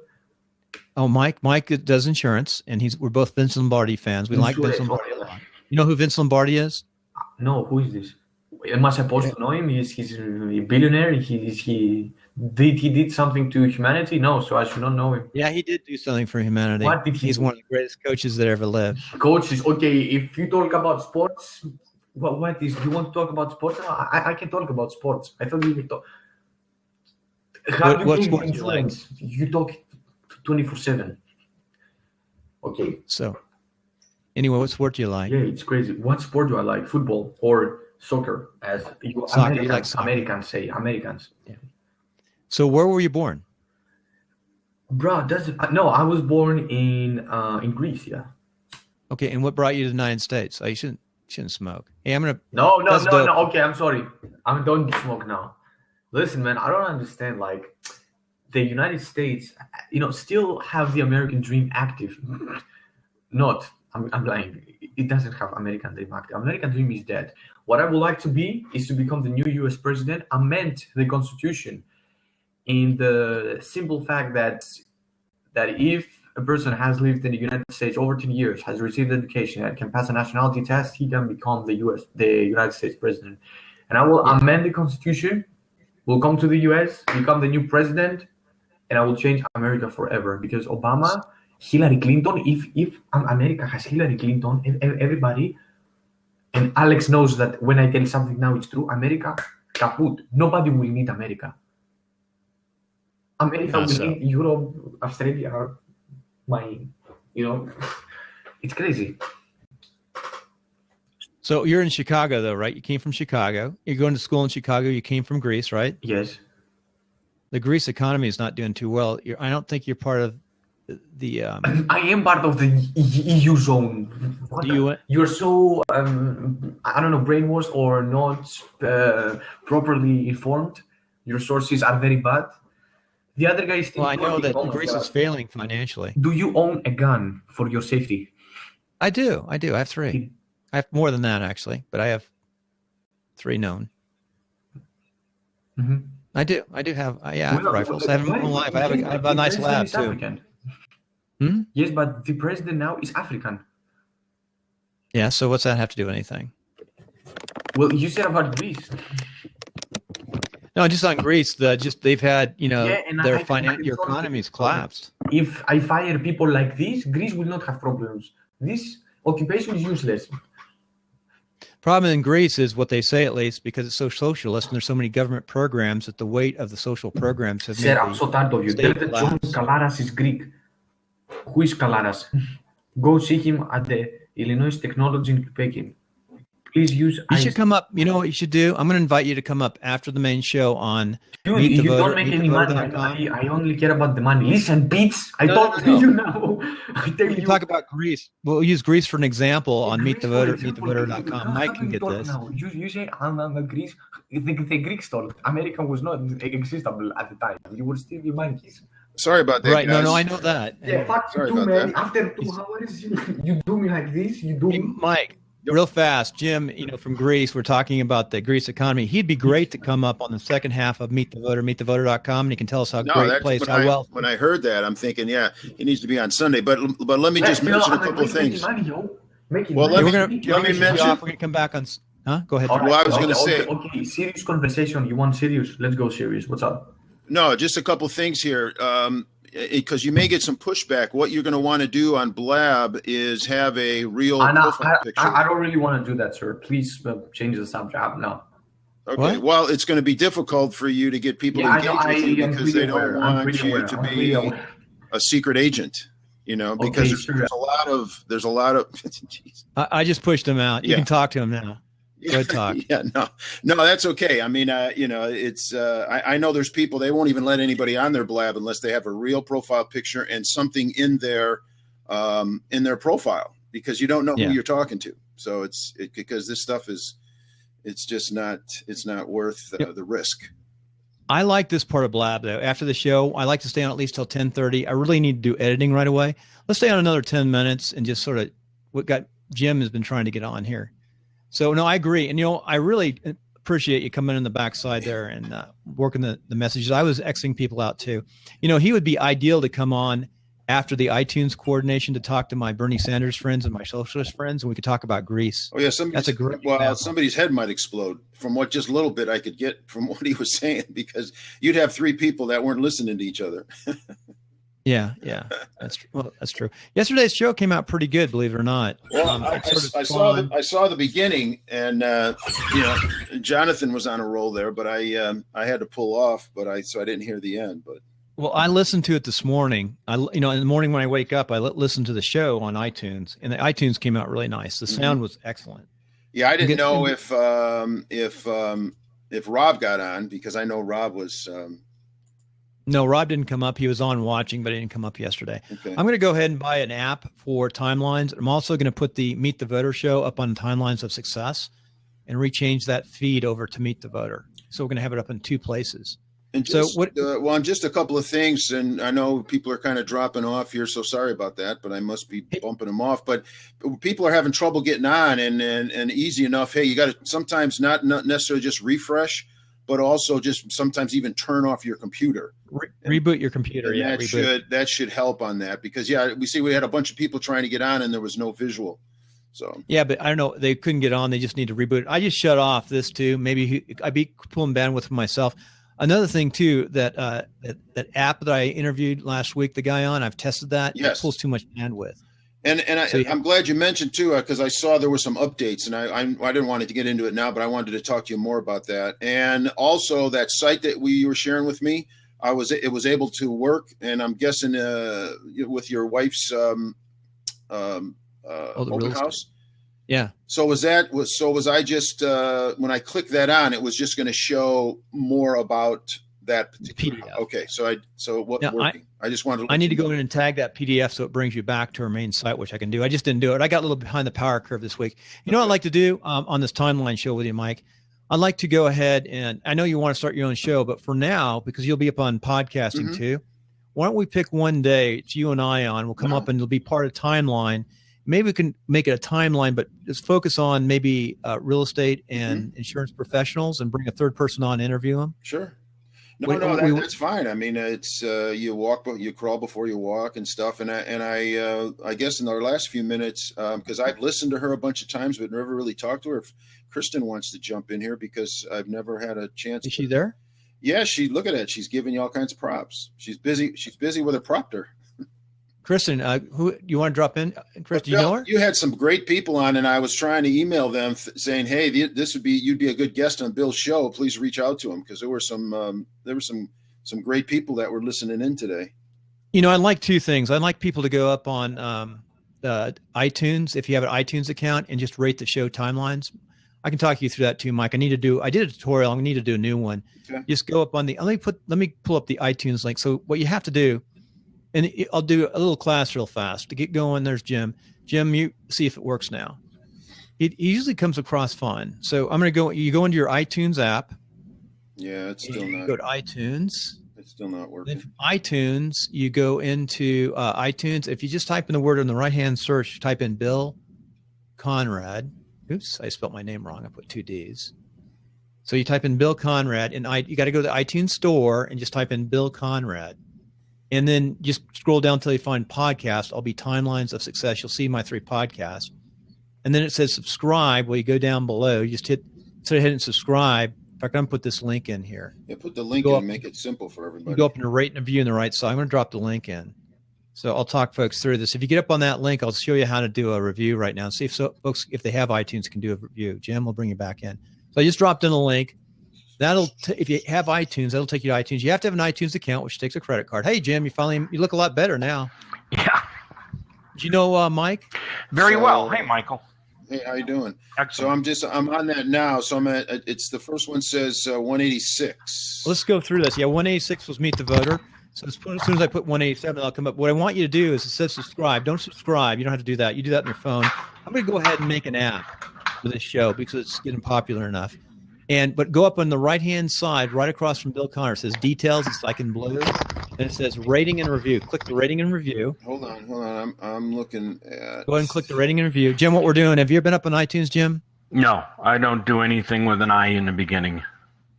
Oh, Mike does insurance, and we're both Vince Lombardi fans. We like Vince Lombardi a lot. You know who Vince Lombardi is? No, who is this? Am I supposed to know him? He's a billionaire. He did something to humanity? No, so I should not know him. Yeah, he did do something for humanity. What did he He's do? one of the greatest coaches that ever lived. Coaches, okay. If you talk about sports, what is? You want to talk about sports? I can talk about sports. I thought you would talk. What sports you like? You talk 24/7. Okay. So, anyway, what sport do you like? Yeah, it's crazy. What sport do I like? Football or soccer? As soccer, you like soccer. Americans say. Americans. Yeah. So, where were you born? Bro, no, I was born in Greece. Yeah. Okay, and what brought you to the United States? Oh, you shouldn't smoke. Hey, I'm gonna. No. Okay, I'm sorry. I'm don't smoke now. Listen, man, I don't understand. Like, the United States, still have the American dream active. I'm lying. It doesn't have American dream active. American dream is dead. What I would like to be is to become the new U.S. president, amend the Constitution, in the simple fact that if a person has lived in the United States over 10 years, has received education, and can pass a nationality test, he can become the United States president. And I will amend the Constitution, will come to the U.S., become the new president, and I will change America forever. Because Obama, Hillary Clinton, if America has Hillary Clinton, everybody, and Alex knows that when I tell something now it's true, America, kaput. Nobody will need America. America will need Europe, Australia, it's crazy. So you're in Chicago, though, right? You came from Chicago. You're going to school in Chicago. You came from Greece, right? Yes. The Greece economy is not doing too well. I don't think you're part of the. I am part of the EU zone. You're so I don't know, brainwashed or not properly informed. Your sources are very bad. The other guy is still. Well, I know that Greece is failing financially. Do you own a gun for your safety? I do. I have 3. I have more than that, actually, but I have 3 known. Mm-hmm. I do have. I have rifles. I have my own life. I have a nice lab too. Yes, but the president now is African. Yeah. So what's that have to do with anything? Well, you said about Greece. No, just on Greece. They've had their your economy's collapsed. If I fire people like this, Greece will not have problems. This occupation is useless. Problem in Greece is what they say, at least, because it's so socialist and there's so many government programs that the weight of the social programs have Sir, I'm so tired of you. Tell that John Kalaras is Greek. Who is Kalaras? Go see him at the Illinois Technology in Peking. Please use. You should come up. You know what you should do? I'm going to invite you to come up after the main show on. You don't make any money. I only care about the money. Listen, Beats. I told you now. I tell you. Talk about Greece. We'll use Greece for an example on Meet the Voter, meetthevoter.com. Mike can get this. You say I'm a Greece. The Greek stole. America was not existable at the time. You were still the monkeys. Sorry about that. Right? Guys. No, I know that. Yeah, fuck you too, man. After 2 hours, you do me like this. You do me. Mike. Real fast, Jim, from Greece, we're talking about the Greece economy. He'd be great to come up on the second half of Meet the Voter, meetthevoter.com, and he can tell us how great place, how well. When I heard that, I'm thinking, he needs to be on Sunday. But let me just mention a couple of things. Let me mention. We're going to come back on. Huh? Go ahead. Well, I was going to say. Okay, serious conversation. You want serious? Let's go serious. What's up? No, just a couple of things here. Because you may get some pushback. What you're going to want to do on Blab is have a real profile picture. I don't really want to do that, sir. Please change the subject. No. Okay. What? Well, it's going to be difficult for you to get people engaged with you because they don't want you to be a secret agent. Because there's a lot of. I just pushed him out. You can talk to him now. Good talk. No, that's okay. I mean, it's I know there's people, they won't even let anybody on their Blab unless they have a real profile picture and something in their profile, because you don't know who you're talking to. So it's because this stuff is it's just not, it's not worth the risk. I like this part of Blab though. After the show, I like to stay on at least till 10:30. I really need to do editing right away. Let's stay on another 10 minutes and just sort of what got Jim has been trying to get on here. So no, I agree. And I really appreciate you coming in the backside there and working the messages. I was Xing people out too. He would be ideal to come on after the iTunes coordination to talk to my Bernie Sanders friends and my socialist friends, and we could talk about Greece. Oh yeah, that's a great. Well, somebody's head might explode from what just a little bit I could get from what he was saying, because you'd have three people that weren't listening to each other. Yeah, that's true. Well, that's true. Yesterday's show came out pretty good, believe it or not. Well, I saw the beginning, and Jonathan was on a roll there, but I had to pull off, so I didn't hear the end. But well, I listened to it this morning. In the morning when I wake up, I listen to the show on iTunes, and the iTunes came out really nice. The sound was excellent. Yeah, I didn't know if Rob got on, because I know Rob was. No, Rob didn't come up. He was on watching, but he didn't come up yesterday. Okay. I'm going to go ahead and buy an app for timelines. I'm also going to put the Meet the Voter show up on Timelines of Success and rechange that feed over to Meet the Voter. So we're going to have it up in two places. And just, on just a couple of things, and I know people are kind of dropping off here, so sorry about that, but I must be bumping them off. But people are having trouble getting on, and easy enough. Hey, you got to sometimes not necessarily just refresh, but also just sometimes even turn off your computer. Reboot your computer. Yeah, that should help on that, because we had a bunch of people trying to get on and there was no visual. So yeah, but I don't know, they couldn't get on. They just need to reboot. I just shut off this too. Maybe I'd be pulling bandwidth for myself. Another thing too, that app that I interviewed last week, the guy on, I've tested that. Yes. It pulls too much bandwidth. I'm glad you mentioned too, because I saw there were some updates, and I didn't want to get into it now, but I wanted to talk to you more about that. And also that site that you were sharing with me, it was able to work, and I'm guessing with your wife's open house. Yeah. So was I just when I clicked that on, it was just going to show more about that particular PDF. Okay, so what working? I just wanted to. I need to go in and tag that PDF so it brings you back to our main site, which I can do. I just didn't do it. I got a little behind the power curve this week. What I'd like to do on this timeline show with you, Mike, I'd like to go ahead, and I know you want to start your own show, but for now, because you'll be up on podcasting too, why don't we pick one day? It's you and I on. We'll come up and it'll be part of timeline. Maybe we can make it a timeline, but just focus on maybe real estate and insurance professionals, and bring a third person on and interview them. Sure. That's fine. I mean, it's you crawl before you walk and stuff. And I guess in our last few minutes, because I've listened to her a bunch of times, but never really talked to her. If Kristen wants to jump in here, because I've never had a chance. Is she there? Yeah, look at it. She's giving you all kinds of props. She's busy. She's busy with a propter. Kristen, who you want to drop in? Chris, do you know her? You had some great people on, and I was trying to email them saying, "Hey, you'd be a good guest on Bill's show. Please reach out to him," because there were some great people that were listening in today. I like two things. I'd like people to go up on iTunes, if you have an iTunes account, and just rate the show timelines. I can talk you through that too, Mike. I did a tutorial. I need to do a new one. Okay. Just go up on let me pull up the iTunes link. So what you have to do. And I'll do a little class real fast to get going. There's Jim. Jim, you see if it works now. It usually comes across fine. So I'm going to go. You go into your iTunes app. Yeah, it's still not. Go to iTunes. It's still not working. Then from iTunes, you go into iTunes. If you just type in the word in the right-hand search, type in Bill Conrad. Oops, I spelled my name wrong. I put 2 D's. So you type in Bill Conrad, and you got to go to the iTunes store and just type in Bill Conrad. And then just scroll down until you find podcast. I'll be Timelines of Success. You'll see my 3 podcasts. And then it says subscribe. Well, you go down below. You just instead of hitting subscribe. In fact, I'm going to put this link in here. Yeah, put the link in and make it simple for everybody. You go up and rate and review on the right side. I'm going to drop the link in. So I'll talk folks through this. If you get up on that link, I'll show you how to do a review right now. See if folks, if they have iTunes, can do a review. Jim will bring you back in. So I just dropped in a link. If you have iTunes, that'll take you to iTunes. You have to have an iTunes account, which takes a credit card. Hey, Jim, you look a lot better now. Yeah. Do you know Mike? Very well. Hey, Michael. Hey, how you doing? Excellent. So I'm on that now. So it's the first one says 186. Let's go through this. Yeah, 186 was Meet the Voter. So as soon as I put 187, I'll come up. What I want you to do is it says subscribe. Don't subscribe. You don't have to do that. You do that on your phone. I'm going to go ahead and make an app. with this show because it's getting popular enough. But go up on the right-hand side, right across from Bill Connor. It says details. It's like in blue. And it says rating and review. Click the rating and review. Hold on. I'm looking at. Go ahead and click the rating and review. Jim, what we're doing, have you ever been up on iTunes, Jim? No, I don't do anything with an I in the beginning.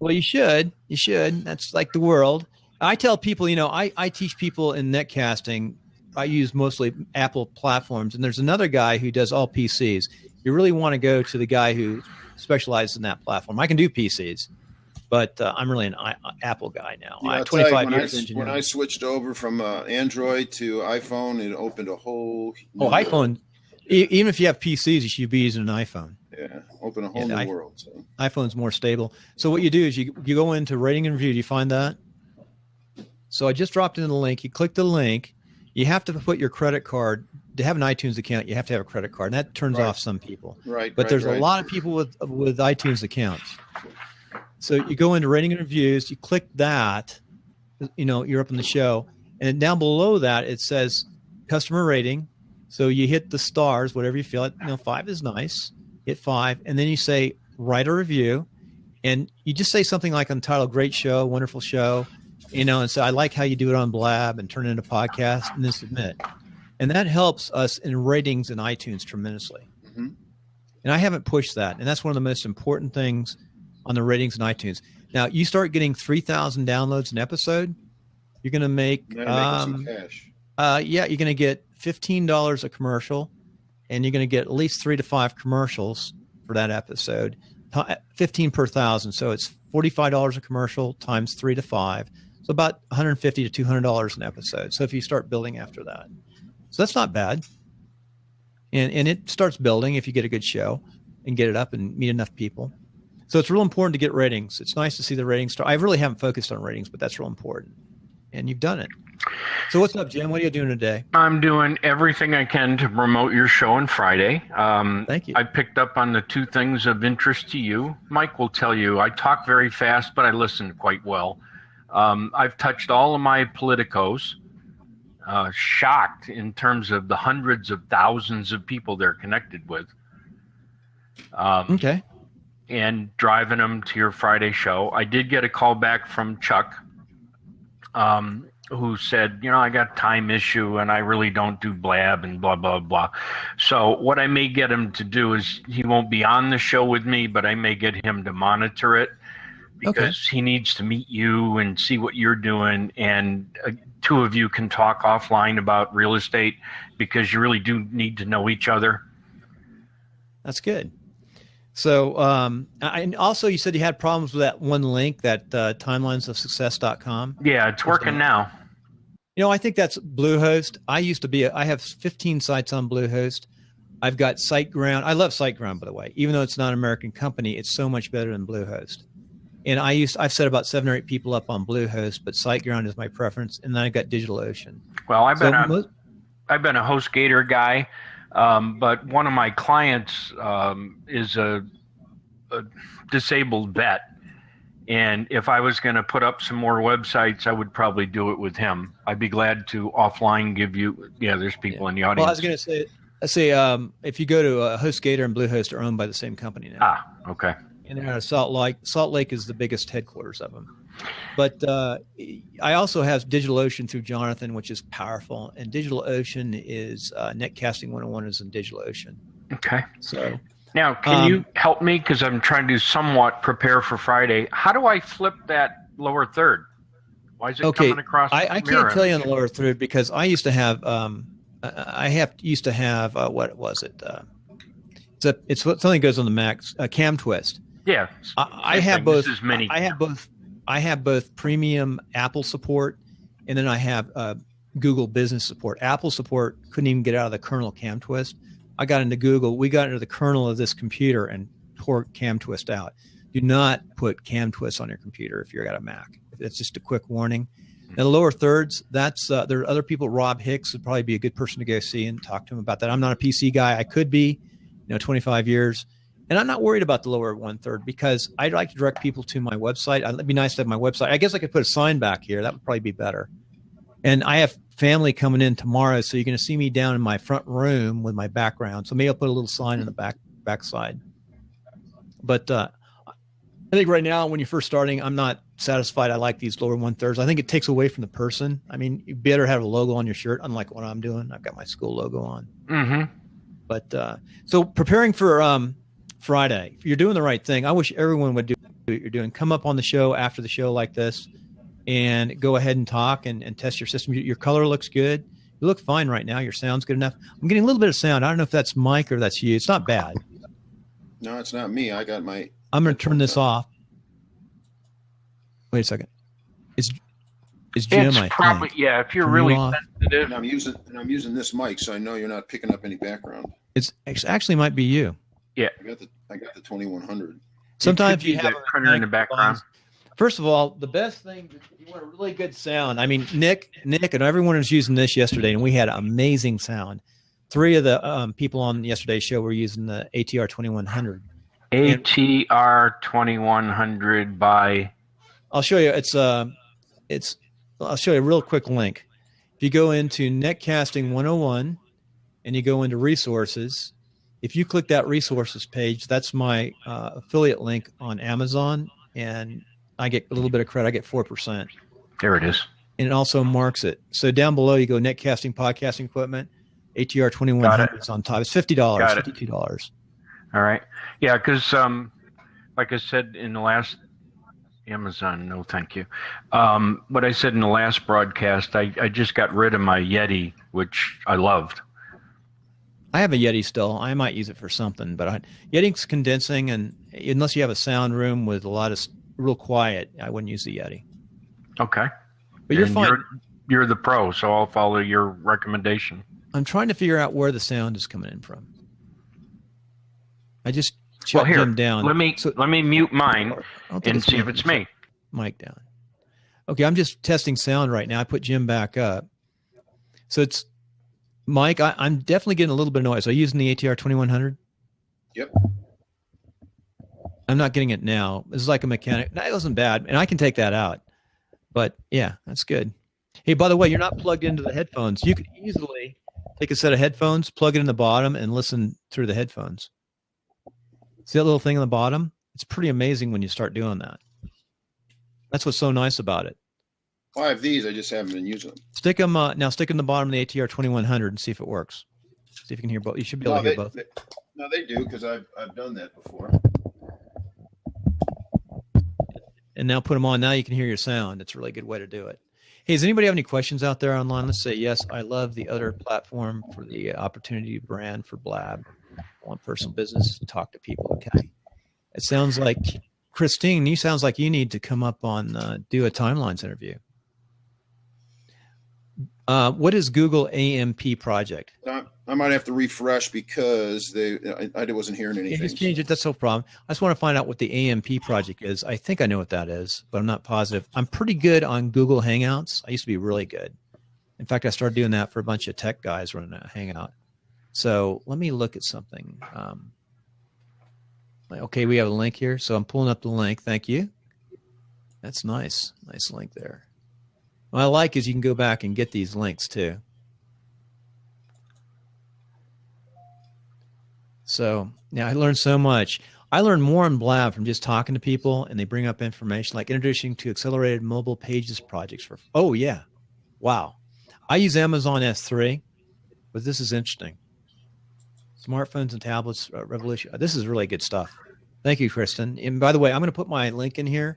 Well, you should. You should. That's like the world. I tell people, I teach people in netcasting. I use mostly Apple platforms. And there's another guy who does all PCs. You really want to go to the guy who specializes in that platform. I can do PCs, but I'm really an Apple guy now. Yeah, I have 25 years when I switched over from Android to iPhone, it opened a whole iPhone. Even if you have PCs, you should be using an iPhone. Yeah, open a whole new world. So. iPhone's more stable. So what you do is you go into rating and review. Do you find that? So I just dropped in the link. You click the link. You have to put your credit card. To have an iTunes account, you have to have a credit card, and that turns off some people. Right. But there's a lot of people with iTunes accounts. So you go into rating and reviews. You click that. You're up in the show, and down below that it says customer rating. So you hit the stars, whatever you feel. 5 is nice. Hit 5, and then you say write a review, and you just say something like entitled "Great show, wonderful show," and say I like how you do it on Blab and turn it into a podcast, and then submit. And that helps us in ratings in iTunes tremendously. Mm-hmm. And I haven't pushed that. And that's one of the most important things on the ratings in iTunes. Now, you start getting 3,000 downloads an episode, you're going to make some cash. You're going to get $15 a commercial, and you're going to get at least 3 to 5 commercials for that episode, 15 per thousand. So it's $45 a commercial times 3 to 5. So about $150 to $200 an episode. So if you start building after that. So that's not bad. And it starts building if you get a good show and get it up and meet enough people. So it's real important to get ratings. It's nice to see the ratings start. I really haven't focused on ratings, but that's real important. And you've done it. So what's up, Jim? What are you doing today? I'm doing everything I can to promote your show on Friday. Thank you. I picked up on the 2 things of interest to you. Mike will tell you I talk very fast, but I listen quite well. I've touched all of my politicos. Shocked in terms of the hundreds of thousands of people they're connected with. Okay. And driving them to your Friday show. I did get a call back from Chuck, who said, I got a time issue and I really don't do Blab and blah, blah, blah. So what I may get him to do is he won't be on the show with me, but I may get him to monitor it because he needs to meet you and see what you're doing. And 2 of you can talk offline about real estate because you really do need to know each other. That's good. So, and also you said you had problems with that one link, that timelinesofsuccess.com. Yeah, it's working now. I think that's Bluehost. I have 15 sites on Bluehost. I've got SiteGround. I love SiteGround, by the way. Even though it's not an American company, it's so much better than Bluehost. And I've set about 7 or 8 people up on Bluehost, but SiteGround is my preference. And then I've got DigitalOcean. Well, I've been a HostGator guy, but one of my clients is a disabled vet. And if I was going to put up some more websites, I would probably do it with him. I'd be glad to offline give you. Yeah, there's people in the audience. Well, I was going to say, if you go to HostGator and Bluehost are owned by the same company now. Ah, okay. And they're out of Salt Lake. Salt Lake is the biggest headquarters of them. But I also have DigitalOcean through Jonathan, which is powerful. And DigitalOcean is Netcasting 101 is in DigitalOcean. Okay. So now, can you help me? Because I'm trying to somewhat prepare for Friday. How do I flip that lower third? Why is it coming across? I can't tell you on the lower third because I used to have what was it? It's something that goes on the Mac. Cam Twist. Yeah, I have both. I have both premium Apple support, and then I have Google Business support. Apple support couldn't even get out of the kernel Cam Twist. I got into Google. We got into the kernel of this computer and tore Cam Twist out. Do not put Cam Twist on your computer if you've got a Mac. It's just a quick warning. Now, the lower thirds, there are other people. Rob Hicks would probably be a good person to go see and talk to him about that. I'm not a PC guy. I could be, 25 years. And I'm not worried about the lower 1/3 because I'd like to direct people to my website. It'd be nice to have my website. I guess I could put a sign back here. That would probably be better. And I have family coming in tomorrow, so you're going to see me down in my front room with my background. So maybe I'll put a little sign in the back side. But I think right now, when you're first starting, I'm not satisfied. I like these lower 1/3. I think it takes away from the person. I mean, you better have a logo on your shirt, unlike what I'm doing. I've got my school logo on. Mm-hmm. But so preparing for Friday, you're doing the right thing. I wish everyone would do what you're doing. Come up on the show after the show like this and go ahead and talk and test your system. Your color looks good. You look fine right now. Your sound's good enough. I'm getting a little bit of sound. I don't know if that's Mike or that's you. It's not bad. No, it's not me. I got my. I'm going to turn this off. Wait a second. It's Jim. It's probably yeah. If you're really sensitive, and I'm using this mic, so I know you're not picking up any background. It actually might be you. Yeah, I got the 2100. Sometimes you have a printer in the background. First of all, the best thing, if you want a really good sound, I mean, Nick, and everyone was using this yesterday, and we had amazing sound. 3 of the people on yesterday's show were using the ATR 2100. ATR 2100 by. I'll show you. I'll show you a real quick link. If you go into Netcasting 101 and you go into resources, if you click that resources page, that's my affiliate link on Amazon, and I get a little bit of credit. I get 4%. There it is. And it also marks it. So down below, you go Netcasting podcasting equipment, ATR 2100 is on top. It's $50, $52. All right. Yeah, because like I said in the last Amazon, no thank you. What I said in the last broadcast, I just got rid of my Yeti, which I loved. I have a Yeti still. I might use it for something, but Yeti's condensing, and unless you have a sound room with a lot of real quiet, I wouldn't use the Yeti. Okay. But you're fine. You're the pro, so I'll follow your recommendation. I'm trying to figure out where the sound is coming in from. I just shut him down. Let me mute mine and see if it's me. Mic down. Okay, I'm just testing sound right now. I put Jim back up. So it's Mike. I'm definitely getting a little bit of noise. Are you using the ATR 2100? Yep. I'm not getting it now. This is like a mechanic. That wasn't bad, and I can take that out. But yeah, that's good. Hey, by the way, you're not plugged into the headphones. You could easily take a set of headphones, plug it in the bottom, and listen through the headphones. See that little thing on the bottom? It's pretty amazing when you start doing that. That's what's so nice about it. Well, I have these. I just haven't been using them. Stick them now. Stick in the bottom of the ATR 2100 and see if it works. See if you can hear both. You should be able to hear both. No, they do, because I've done that before. And now put them on. Now you can hear your sound. It's a really good way to do it. Hey, does anybody have any questions out there online? Let's say yes. I love the other platform for the opportunity brand for Blab. I want personal business to talk to people. Okay. It sounds like Christine. You sounds like you need to come up on do a timelines interview. What is Google AMP project? I might have to refresh because I wasn't hearing anything. Yeah, just change it. That's no problem. I just want to find out what the AMP project is. I think I know what that is, but I'm not positive. I'm pretty good on Google Hangouts. I used to be really good. In fact, I started doing that for a bunch of tech guys running a Hangout. So let me look at something. Okay, we have a link here. So I'm pulling up the link. Thank you. That's nice. Nice link there. What I like is you can go back and get these links too. So yeah, I learned so much. I learned more on Blab from just talking to people, and they bring up information like introducing to accelerated mobile pages projects for. Oh yeah, wow. I use Amazon S3, but this is interesting. Smartphones and tablets revolution. This is really good stuff. Thank you, Kristen. And by the way, I'm going to put my link in here.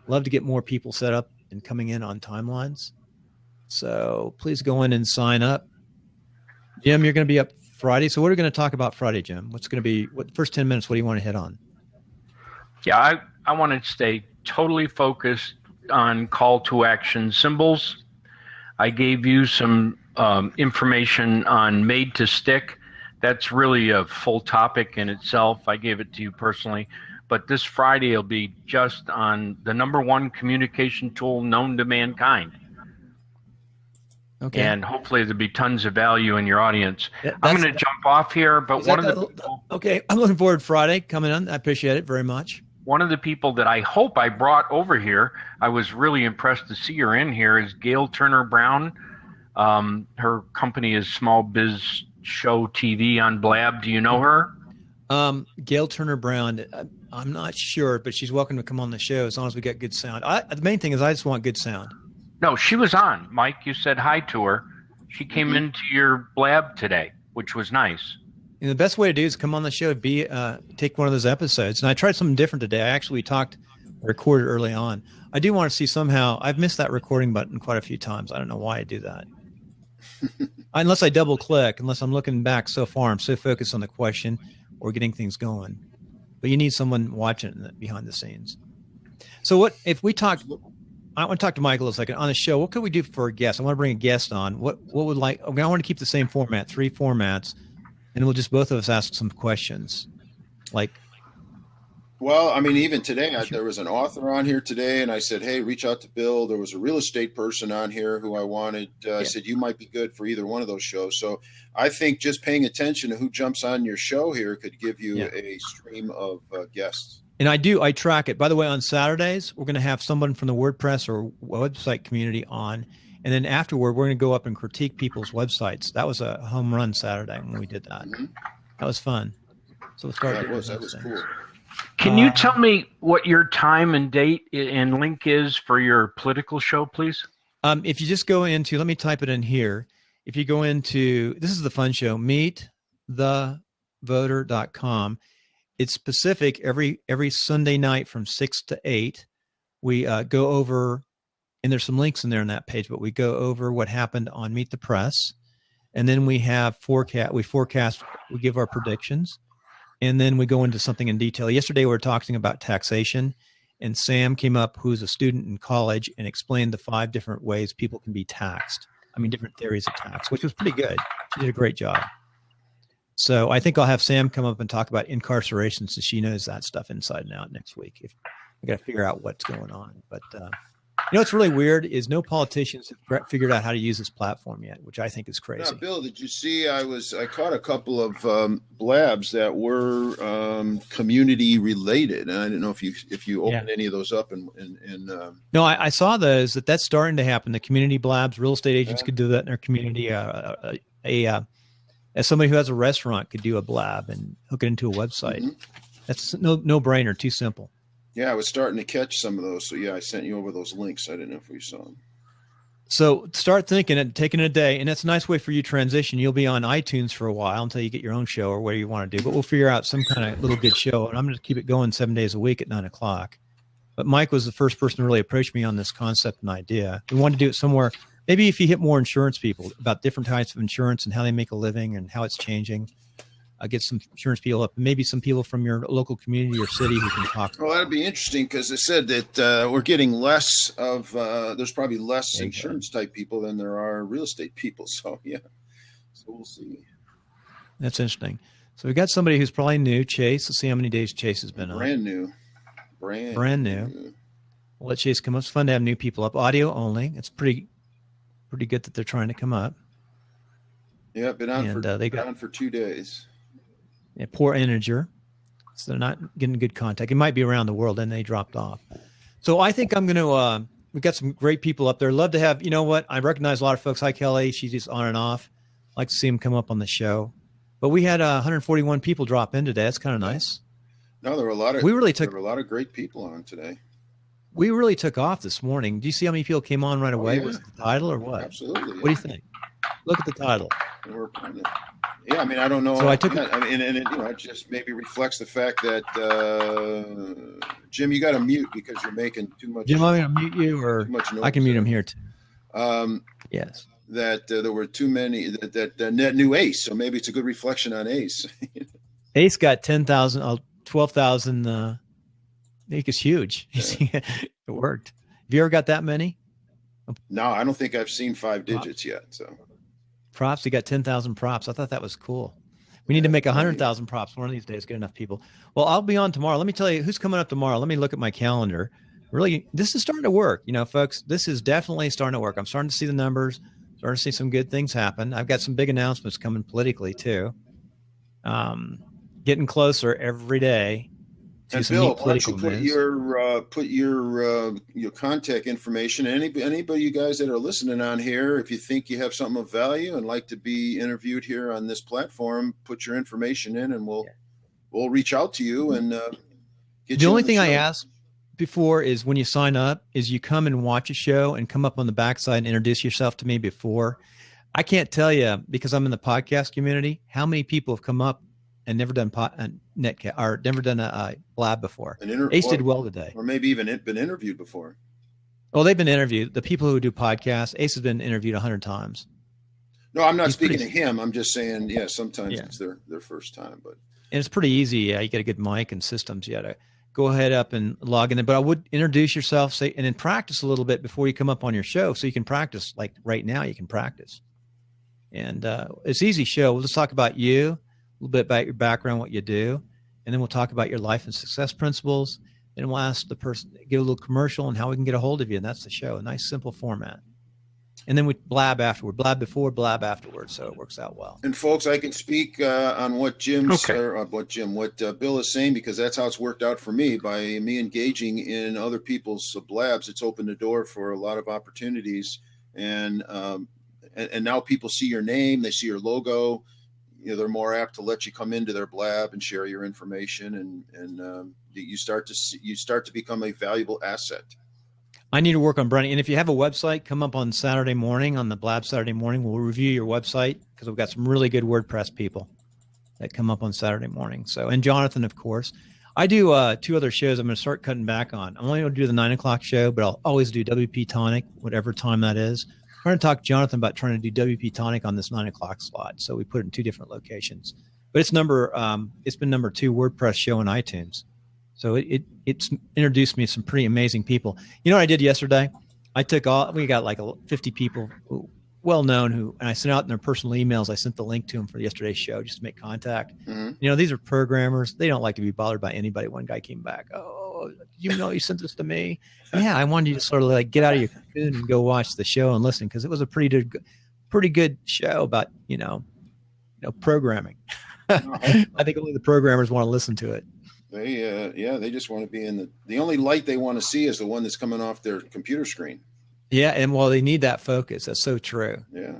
Love to get more people set up and coming in on timelines. So please go in and sign up. Jim, you're going to be up Friday. So what are we going to talk about Friday, Jim? What's going to be first 10 minutes? What do you want to hit on? Yeah, I want to stay totally focused on call to action symbols. I gave you some information on made to stick. That's really a full topic in itself. I gave it to you personally. But this Friday will be just on the #1 communication tool known to mankind. Okay. And hopefully there'll be tons of value in your audience. Yeah, I'm going to jump off here, but one of the people, okay, I'm looking forward to Friday coming on. I appreciate it very much. One of the people that I hope I brought over here, I was really impressed to see her in here, is Gail Turner Brown. Her company is Small Biz Show TV on Blab. Do you know her? Gail Turner Brown. I'm not sure, but she's welcome to come on the show as long as we get good sound. The main thing is I just want good sound. No, she was on. Mike, you said hi to her. She came into your Blab today, which was nice. And the best way to do is come on the show, take one of those episodes. And I tried something different today. I actually recorded early on. I do want to see somehow. I've missed that recording button quite a few times. I don't know why I do that. Unless I double click, unless I'm looking back so far, I'm so focused on the question or getting things going. But you need someone watching it behind the scenes. So what if we talk? I want to talk to Michael a second on the show. What could we do for a guest? I want to bring a guest on. What would like? I want to keep the same format, 3 formats, and we'll just both of us ask some questions. Well, I mean, even today, there was an author on here today, and I said, hey, reach out to Bill. There was a real estate person on here who I wanted. I said, you might be good for either one of those shows. So I think just paying attention to who jumps on your show here could give you a stream of guests. And I track it. By the way, on Saturdays, we're going to have someone from the WordPress or website community on. And then afterward, we're going to go up and critique people's websites. That was a home run Saturday when we did that. Mm-hmm. That was fun. So we'll start. That was cool. Can you tell me what your time and date and link is for your political show, please? If you just go into, let me type it in here. If you go into, this is the fun show, meetthevoter.com. It's Pacific every Sunday night from 6 to 8. We go over, and there's some links in there on that page, but we go over what happened on Meet the Press. And then we have forecast, we give our predictions. And then we go into something in detail. Yesterday, we were talking about taxation, and Sam came up, who's a student in college, and explained the 5 different ways people can be taxed. I mean, different theories of tax, which was pretty good. She did a great job. So I think I'll have Sam come up and talk about incarceration, since she knows that stuff inside and out next week. If I got to figure out what's going on. But you know what's really weird is no politicians have figured out how to use this platform yet, which I think is crazy. Now, Bill, did you see? I caught a couple of blabs that were community related, and I didn't know if you opened any of those up. No, I saw those. That's starting to happen. The community blabs, real estate agents could do that in their community. As somebody who has a restaurant could do a blab and hook it into a website. Mm-hmm. That's no brainer. Too simple. Yeah, I was starting to catch some of those. So, yeah, I sent you over those links. I didn't know if we saw them. So start thinking and taking a day. And that's a nice way for you to transition. You'll be on iTunes for a while until you get your own show or whatever you want to do. But we'll figure out some kind of little good show. And I'm going to keep it going 7 days a week at 9 o'clock. But Mike was the first person to really approach me on this concept and idea. We wanted to do it somewhere. Maybe if you hit more insurance people about different types of insurance and how they make a living and how it's changing. Get some insurance people up, maybe some people from your local community or city who can talk. Well, that'd be interesting because they said that we're getting less of, there's probably less insurance type people than there are real estate people. So, yeah. So we'll see. That's interesting. So we got somebody who's probably new, Chase. Let's see how many days Chase has been on. Brand new. We'll let Chase come up. It's fun to have new people up. Audio only. It's pretty good that they're trying to come up. Yeah, been on for 2 days. Yeah, poor integer. So they're not getting good contact. It might be around the world, and they dropped off. So I think I'm going to, we got some great people up there. Love to have, you know what? I recognize a lot of folks. Hi, Kelly. She's just on and off. Like to see them come up on the show. But we had 141 people drop in today. That's kind of nice. No, there were a lot of great people on today. We really took off this morning. Do you see how many people came on right away? Yeah. Was it the title or what? Absolutely. What do you think? Look at the title. Yeah, I mean, I don't know. So I took it, and it, it just maybe reflects the fact that Jim, you got to mute because you're making too much. Jim, I'm going to mute you, or I can mute him here too. Yes. That there were too many. That net new Ace, so maybe it's a good reflection on Ace. Ace got 12,000. I think it's huge. Yeah. It worked. Have you ever got that many? No, I don't think I've seen 5 digits yet. So. Props. He got 10,000 props. I thought that was cool. We need to make 100,000 props one of these days. Get enough people. Well, I'll be on tomorrow. Let me tell you who's coming up tomorrow. Let me look at my calendar. Really, this is starting to work. You know, folks, this is definitely starting to work. I'm starting to see the numbers, starting to see some good things happen. I've got some big announcements coming politically too. Getting closer every day. And Bill, why don't you put your contact information? Anybody you guys that are listening on here, if you think you have something of value and like to be interviewed here on this platform, put your information in, and we'll reach out to you and The only thing I ask before is when you sign up is you come and watch a show and come up on the backside and introduce yourself to me before. I can't tell you, because I'm in the podcast community, how many people have come up and never done netcast or never done a Blab before. Ace did well today. Or maybe even been interviewed before. Well, they've been interviewed. The people who do podcasts, Ace has been interviewed 100 times. No, I'm not speaking to him. I'm just saying, sometimes it's their first time. But and it's pretty easy. Yeah, you get a good mic and systems. You got to go ahead up and log in there. But I would introduce yourself, and then practice a little bit before you come up on your show, so you can practice. Like right now, you can practice. And it's an easy show. We'll just talk about you, a little bit about your background, what you do, and then we'll talk about your life and success principles. And we'll ask the person, get a little commercial and how we can get a hold of you. And that's the show. A nice, simple format. And then we blab afterward, blab before, blab afterwards. So it works out well. And folks, I can speak on what Bill is saying, because that's how it's worked out for me. By me engaging in other people's blabs, it's opened the door for a lot of opportunities. And now people see your name, they see your logo. They're more apt to let you come into their blab and share your information, and you start to become a valuable asset. I need to work on branding. And if you have a website, come up on Saturday morning, on the Blab Saturday morning. We'll review your website, because we've got some really good WordPress people that come up on Saturday morning. So, and Jonathan, of course. I do 2 other shows I'm going to start cutting back on. I'm only going to do the 9 o'clock show, but I'll always do WP Tonic, whatever time that is. We're going to talk to Jonathan about trying to do WP Tonic on this 9 o'clock slot. So we put it in 2 different locations. But it's been number 2 WordPress show in iTunes. So it's introduced me to some pretty amazing people. You know what I did yesterday? We got like 50 people who well-known and I sent out in their personal emails. I sent the link to them for yesterday's show just to make contact. Mm-hmm. These are programmers. They don't like to be bothered by anybody. One guy came back, you sent this to me. Yeah, I wanted you to sort of like get out of your cocoon and go watch the show and listen, because it was a pretty good show about programming. I think only the programmers want to listen to it. They just want to be in the only light they want to see is the one that's coming off their computer screen. Yeah, and they need that focus. That's so true. Yeah.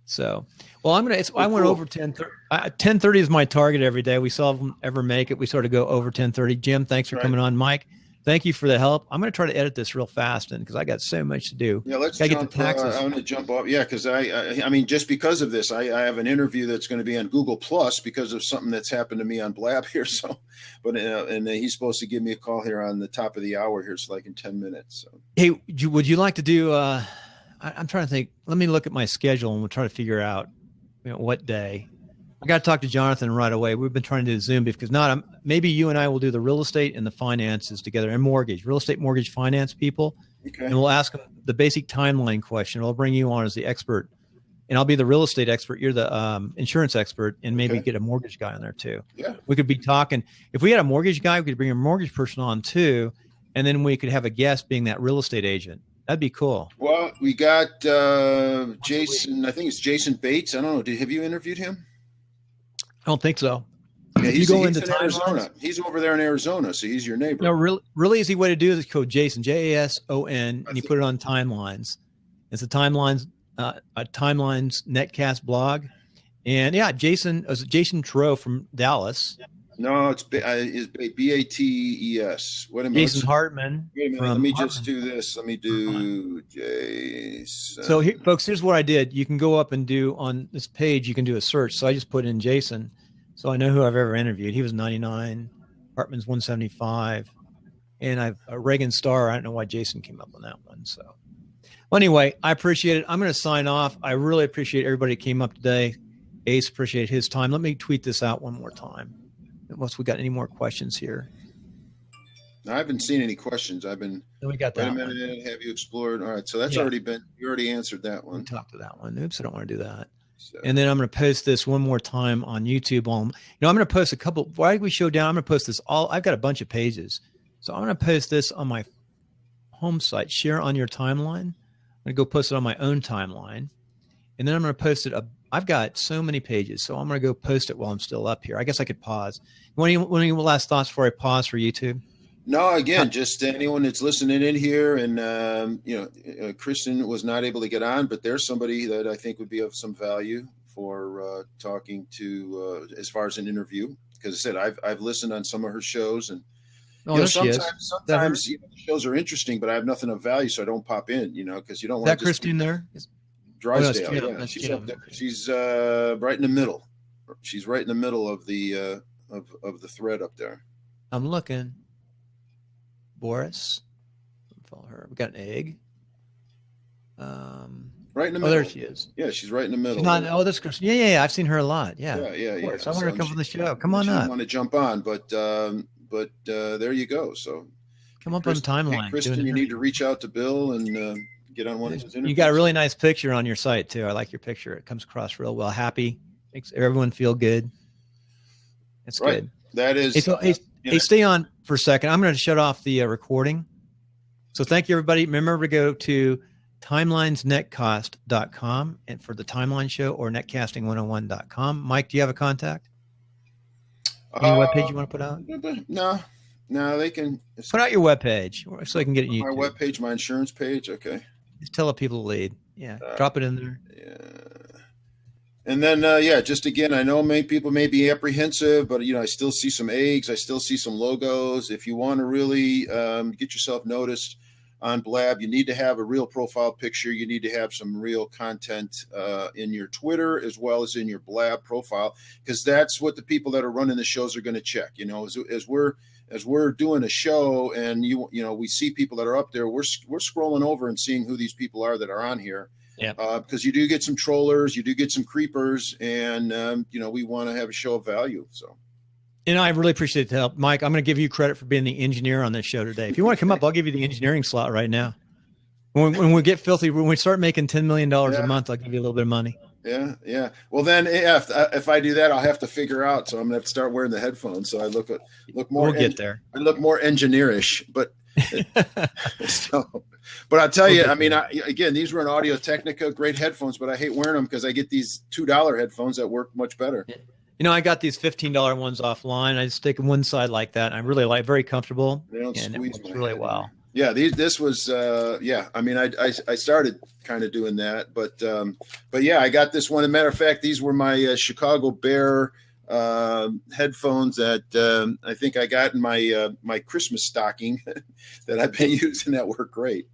So, well, I went over 10:30. 10:30 is my target every day. We seldom ever make it. We sort of go over 10:30. Jim, thanks for coming on. Mike, thank you for the help. I'm going to try to edit this real fast, because I got so much to do. Yeah, let's get the taxes. I'm going to jump off. Yeah, because I mean, just because of this, I have an interview that's going to be on Google Plus because of something that's happened to me on Blab here. So, but and he's supposed to give me a call here on the top of the hour here, so like in 10 minutes. So. Hey, would you like to do? I'm trying to think. Let me look at my schedule and we'll try to figure out what day. I got to talk to Jonathan right away. We've been trying to do Zoom because maybe you and I will do the real estate and the finances together, and real estate, mortgage, finance people. Okay. And we'll ask them the basic timeline question. I'll bring you on as the expert, and I'll be the real estate expert. You're the insurance expert, and maybe get a mortgage guy on there too. Yeah. We could be talking. If we had a mortgage guy, we could bring a mortgage person on too, and then we could have a guest being that real estate agent. That'd be cool. Well, we got Jason. I think it's Jason Bates. I don't know. Have you interviewed him? I don't think so. Yeah, he's in Arizona. He's over there in Arizona, so he's your neighbor. No, really easy way to do this. Code Jason, Jason, and you put it on Timelines. It's a Timelines Netcast blog, and Jason Trudeau from Dallas. No, it's Bates. What am I? Jason Hartman. Wait a minute. Let me just do this. Let me do Jason. So here, folks, here's what I did. You can go up and do on this page. You can do a search. So I just put in Jason, so I know who I've ever interviewed. He was 99. Hartman's 175, and I've Reagan Starr. I don't know why Jason came up on that one. So, well, anyway, I appreciate it. I'm going to sign off. I really appreciate everybody that came up today. Ace, appreciate his time. Let me tweet this out one more time. Unless we got any more questions here. I haven't seen any questions. We got that. Wait a minute. Have you explored? All right. So that's already been. You already answered that one. We talked to that one. Oops, I don't want to do that. So. And then I'm going to post this one more time on YouTube. I'm going to post a couple. While we show down, I'm going to post this all. I've got a bunch of pages, so I'm going to post this on my home site. Share on your timeline. I'm going to go post it on my own timeline, and then I'm going to post it. I've got so many pages, so I'm going to go post it while I'm still up here. I guess I could pause. Any last thoughts before I pause for YouTube? No, again, just anyone that's listening in here, and Kristen was not able to get on, but there's somebody that I think would be of some value for talking to as far as an interview. Because I said I've listened on some of her shows, and Oh, there she is. Sometimes the shows are interesting, but I have nothing of value, so I don't pop in. Because you don't want. Is that Christine there? Drysdale, yeah, she's up there. She's right in the middle. She's right in the middle of the of the thread up there. I'm looking. Boris, follow her. We got an egg. Right in the middle. Oh, there she is. Yeah, she's right in the middle. She's not, oh, this Christine. Yeah. I've seen her a lot. Yeah. Yeah. So I want her to come on the show. Come on up. I want to jump on, but there you go. So come up on the timeline. Hey, Kristen, you need to reach out to Bill and get on one of his interviews. You got a really nice picture on your site too. I like your picture. It comes across real well. Happy, makes everyone feel good. It's right. Good. That is. Hey, stay on for a second. I'm going to shut off the recording. So thank you, everybody. Remember to go to timelinesnetcost.com and for the timeline show, or netcasting101.com. Mike, do you have a contact? Any webpage you want to put out? No, they can put out your webpage so they can get it. My webpage, my insurance page. Okay. Just tell the people to lead. Yeah. Drop it in there. Yeah. And then, just again, I know many people may be apprehensive, but, I still see some eggs. I still see some logos. If you want to really get yourself noticed on Blab, you need to have a real profile picture. You need to have some real content in your Twitter as well as in your Blab profile, because that's what the people that are running the shows are going to check. As we're doing a show and we see people that are up there, we're scrolling over and seeing who these people are that are on here. Yeah. Because you do get some trollers, you do get some creepers, and we want to have a show of value. So. And I really appreciate the help, Mike. I'm going to give you credit for being the engineer on this show today. If you want to come up, I'll give you the engineering slot right now. When we get filthy, when we start making $10 million a month, I'll give you a little bit of money. Yeah. Well, then if I do that, I'll have to figure out. So I'm going to have to start wearing the headphones. So I look more. We'll get there. I look more engineerish, but. But I'll tell you, again, these were an Audio Technica, great headphones, but I hate wearing them because I get these $2 headphones that work much better. I got these $15 ones offline. I just stick one side like that. And I really like, very comfortable. They don't squeeze it works really well. Yeah, this was I started kind of doing that, but yeah, I got this one. As a matter of fact, these were my Chicago Bear headphones that I think I got in my Christmas stocking that I've been using that work great.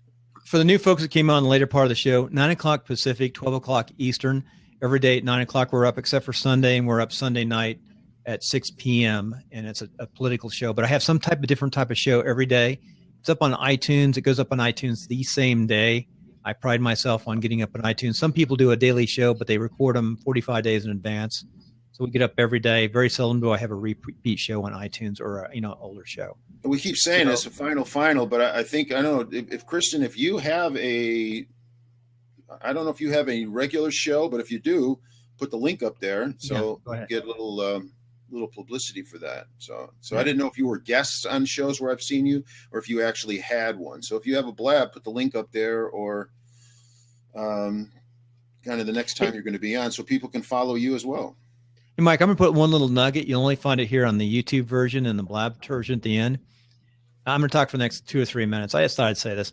For the new folks that came on the later part of the show, 9 o'clock Pacific, 12 o'clock Eastern, every day at 9 o'clock we're up, except for Sunday, and we're up Sunday night at 6 p.m. and it's a political show. But I have some different type of show every day. It's up on iTunes. It goes up on iTunes the same day. I pride myself on getting up on iTunes. Some people do a daily show, but they record them 45 days in advance. So we get up every day. Very seldom do I have a repeat show on iTunes or an older show. We keep saying it's a final, but I think, I don't know if Kristen, if you have I don't know if you have a regular show, but if you do, put the link up there so you get a little publicity for that. So I didn't know if you were guests on shows where I've seen you or if you actually had one. So if you have a Blab, put the link up there, or kind of the next time you're going to be on so people can follow you as well. Hey, Mike, I'm going to put one little nugget. You'll only find it here on the YouTube version and the Blab version at the end. I'm going to talk for the next 2 or 3 minutes. I just thought I'd say this.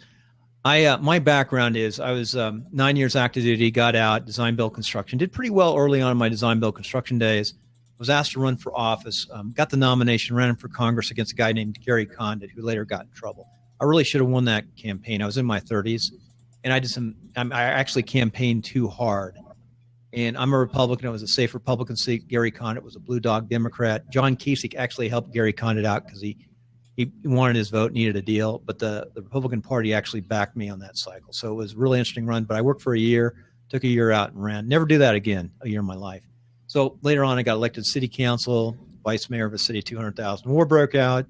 My background is I was 9 years active duty, got out, design, build, construction. Did pretty well early on in my design, build, construction days. Was asked to run for office. Got the nomination, ran for Congress against a guy named Gary Condit, who later got in trouble. I really should have won that campaign. I was in my 30s, and I actually campaigned too hard. And I'm a Republican. I was a safe Republican seat. Gary Condit was a blue dog Democrat. John Kasich actually helped Gary Condit out because he wanted his vote, needed a deal. But the Republican Party actually backed me on that cycle. So it was a really interesting run. But I worked for a year, took a year out and ran. Never do that again, a year in my life. So later on, I got elected city council, vice mayor of a city, 200,000. War broke out.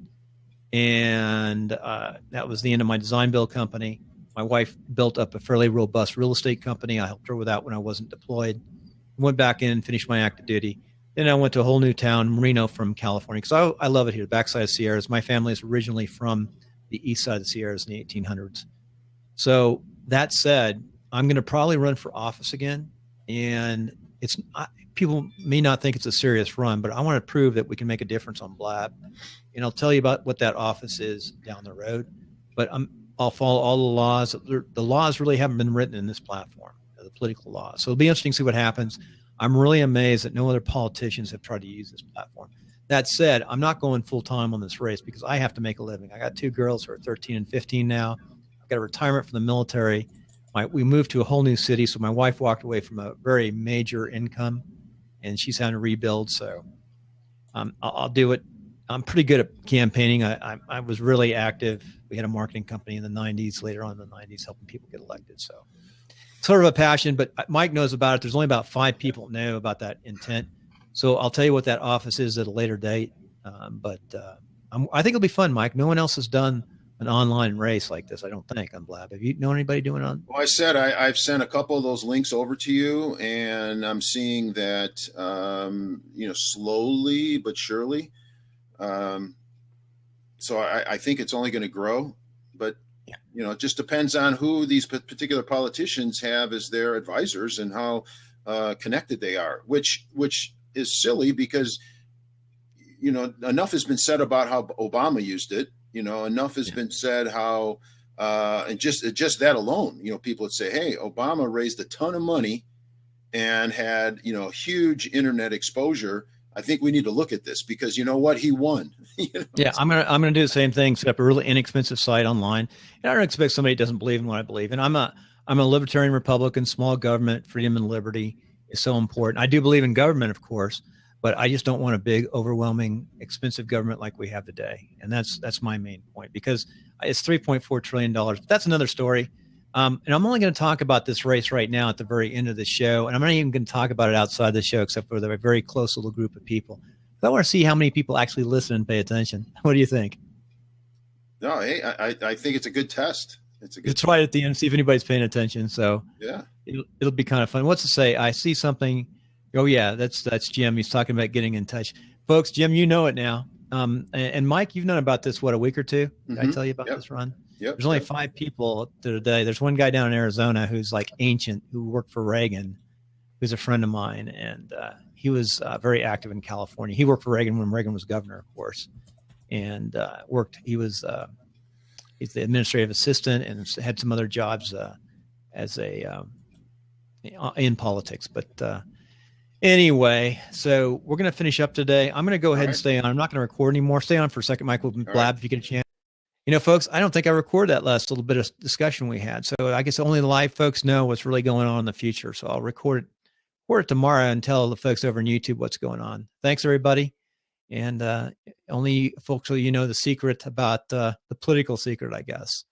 And that was the end of my design build company. My wife built up a fairly robust real estate company. I helped her with that when I wasn't deployed. Went back in and finished my active duty. Then I went to a whole new town, Reno, from California, because I love it here, the backside of Sierras. My family is originally from the east side of the Sierras in the 1800s. So that said, I'm going to probably run for office again. And people may not think it's a serious run, but I want to prove that we can make a difference on Blab. And I'll tell you about what that office is down the road. But I'll follow all the laws. The laws really haven't been written in this platform, the political laws. So it'll be interesting to see what happens. I'm really amazed that no other politicians have tried to use this platform. That said, I'm not going full time on this race because I have to make a living. I got 2 girls who are 13 and 15 now. I've got a retirement from the military. We moved to a whole new city, so my wife walked away from a very major income, and she's having to rebuild. So I'll do it. I'm pretty good at campaigning. I was really active. We had a marketing company in the 90s, later on in the 90s, helping people get elected. So it's sort of a passion, but Mike knows about it. There's only about 5 people know about that intent. So I'll tell you what that office is at a later date. I think it'll be fun, Mike. No one else has done an online race like this, I don't think, on Blab. Have you know anybody doing it on? Well, I said I've sent a couple of those links over to you, and I'm seeing that slowly but surely. So I think it's only going to grow, but it just depends on who these particular politicians have as their advisors and how connected they are, which is silly because enough has been said about how Obama used it. Enough has been said how and just that alone, people would say, hey, Obama raised a ton of money and had huge internet exposure. I think we need to look at this because you know what, he won. Yeah, I'm gonna do the same thing, set up a really inexpensive site online. And I don't expect somebody who doesn't believe in what I believe. And I'm a libertarian Republican. Small government, freedom and liberty is so important. I do believe in government, of course, but I just don't want a big, overwhelming, expensive government like we have today. And that's my main point, because it's $3.4 trillion. But that's another story. And I'm only going to talk about this race right now at the very end of the show. And I'm not even going to talk about it outside the show, except for a very close little group of people. I want to see how many people actually listen and pay attention. What do you think? No, hey, I think it's a good test. It's right at the end, see if anybody's paying attention. So yeah, it'll be kind of fun. What's to say? I see something. Oh yeah, that's Jim. He's talking about getting in touch, folks. Jim, you know it now. And Mike, you've known about this a week or two? Did I tell you about this run? Yep. There's only 5 people today. There's one guy down in Arizona who's like ancient, who worked for Reagan, who's a friend of mine, and he was very active in California. He worked for Reagan when Reagan was governor, of course, and he's the administrative assistant and had some other jobs in politics. But anyway, so we're going to finish up today. I'm going to go ahead and stay on. I'm not going to record anymore. Stay on for a second, Mike. We'll Blab if you get a chance. Folks, I don't think I recorded that last little bit of discussion we had. So I guess only the live folks know what's really going on in the future. So I'll record it tomorrow and tell the folks over on YouTube what's going on. Thanks, everybody. And only folks will the secret about the political secret, I guess.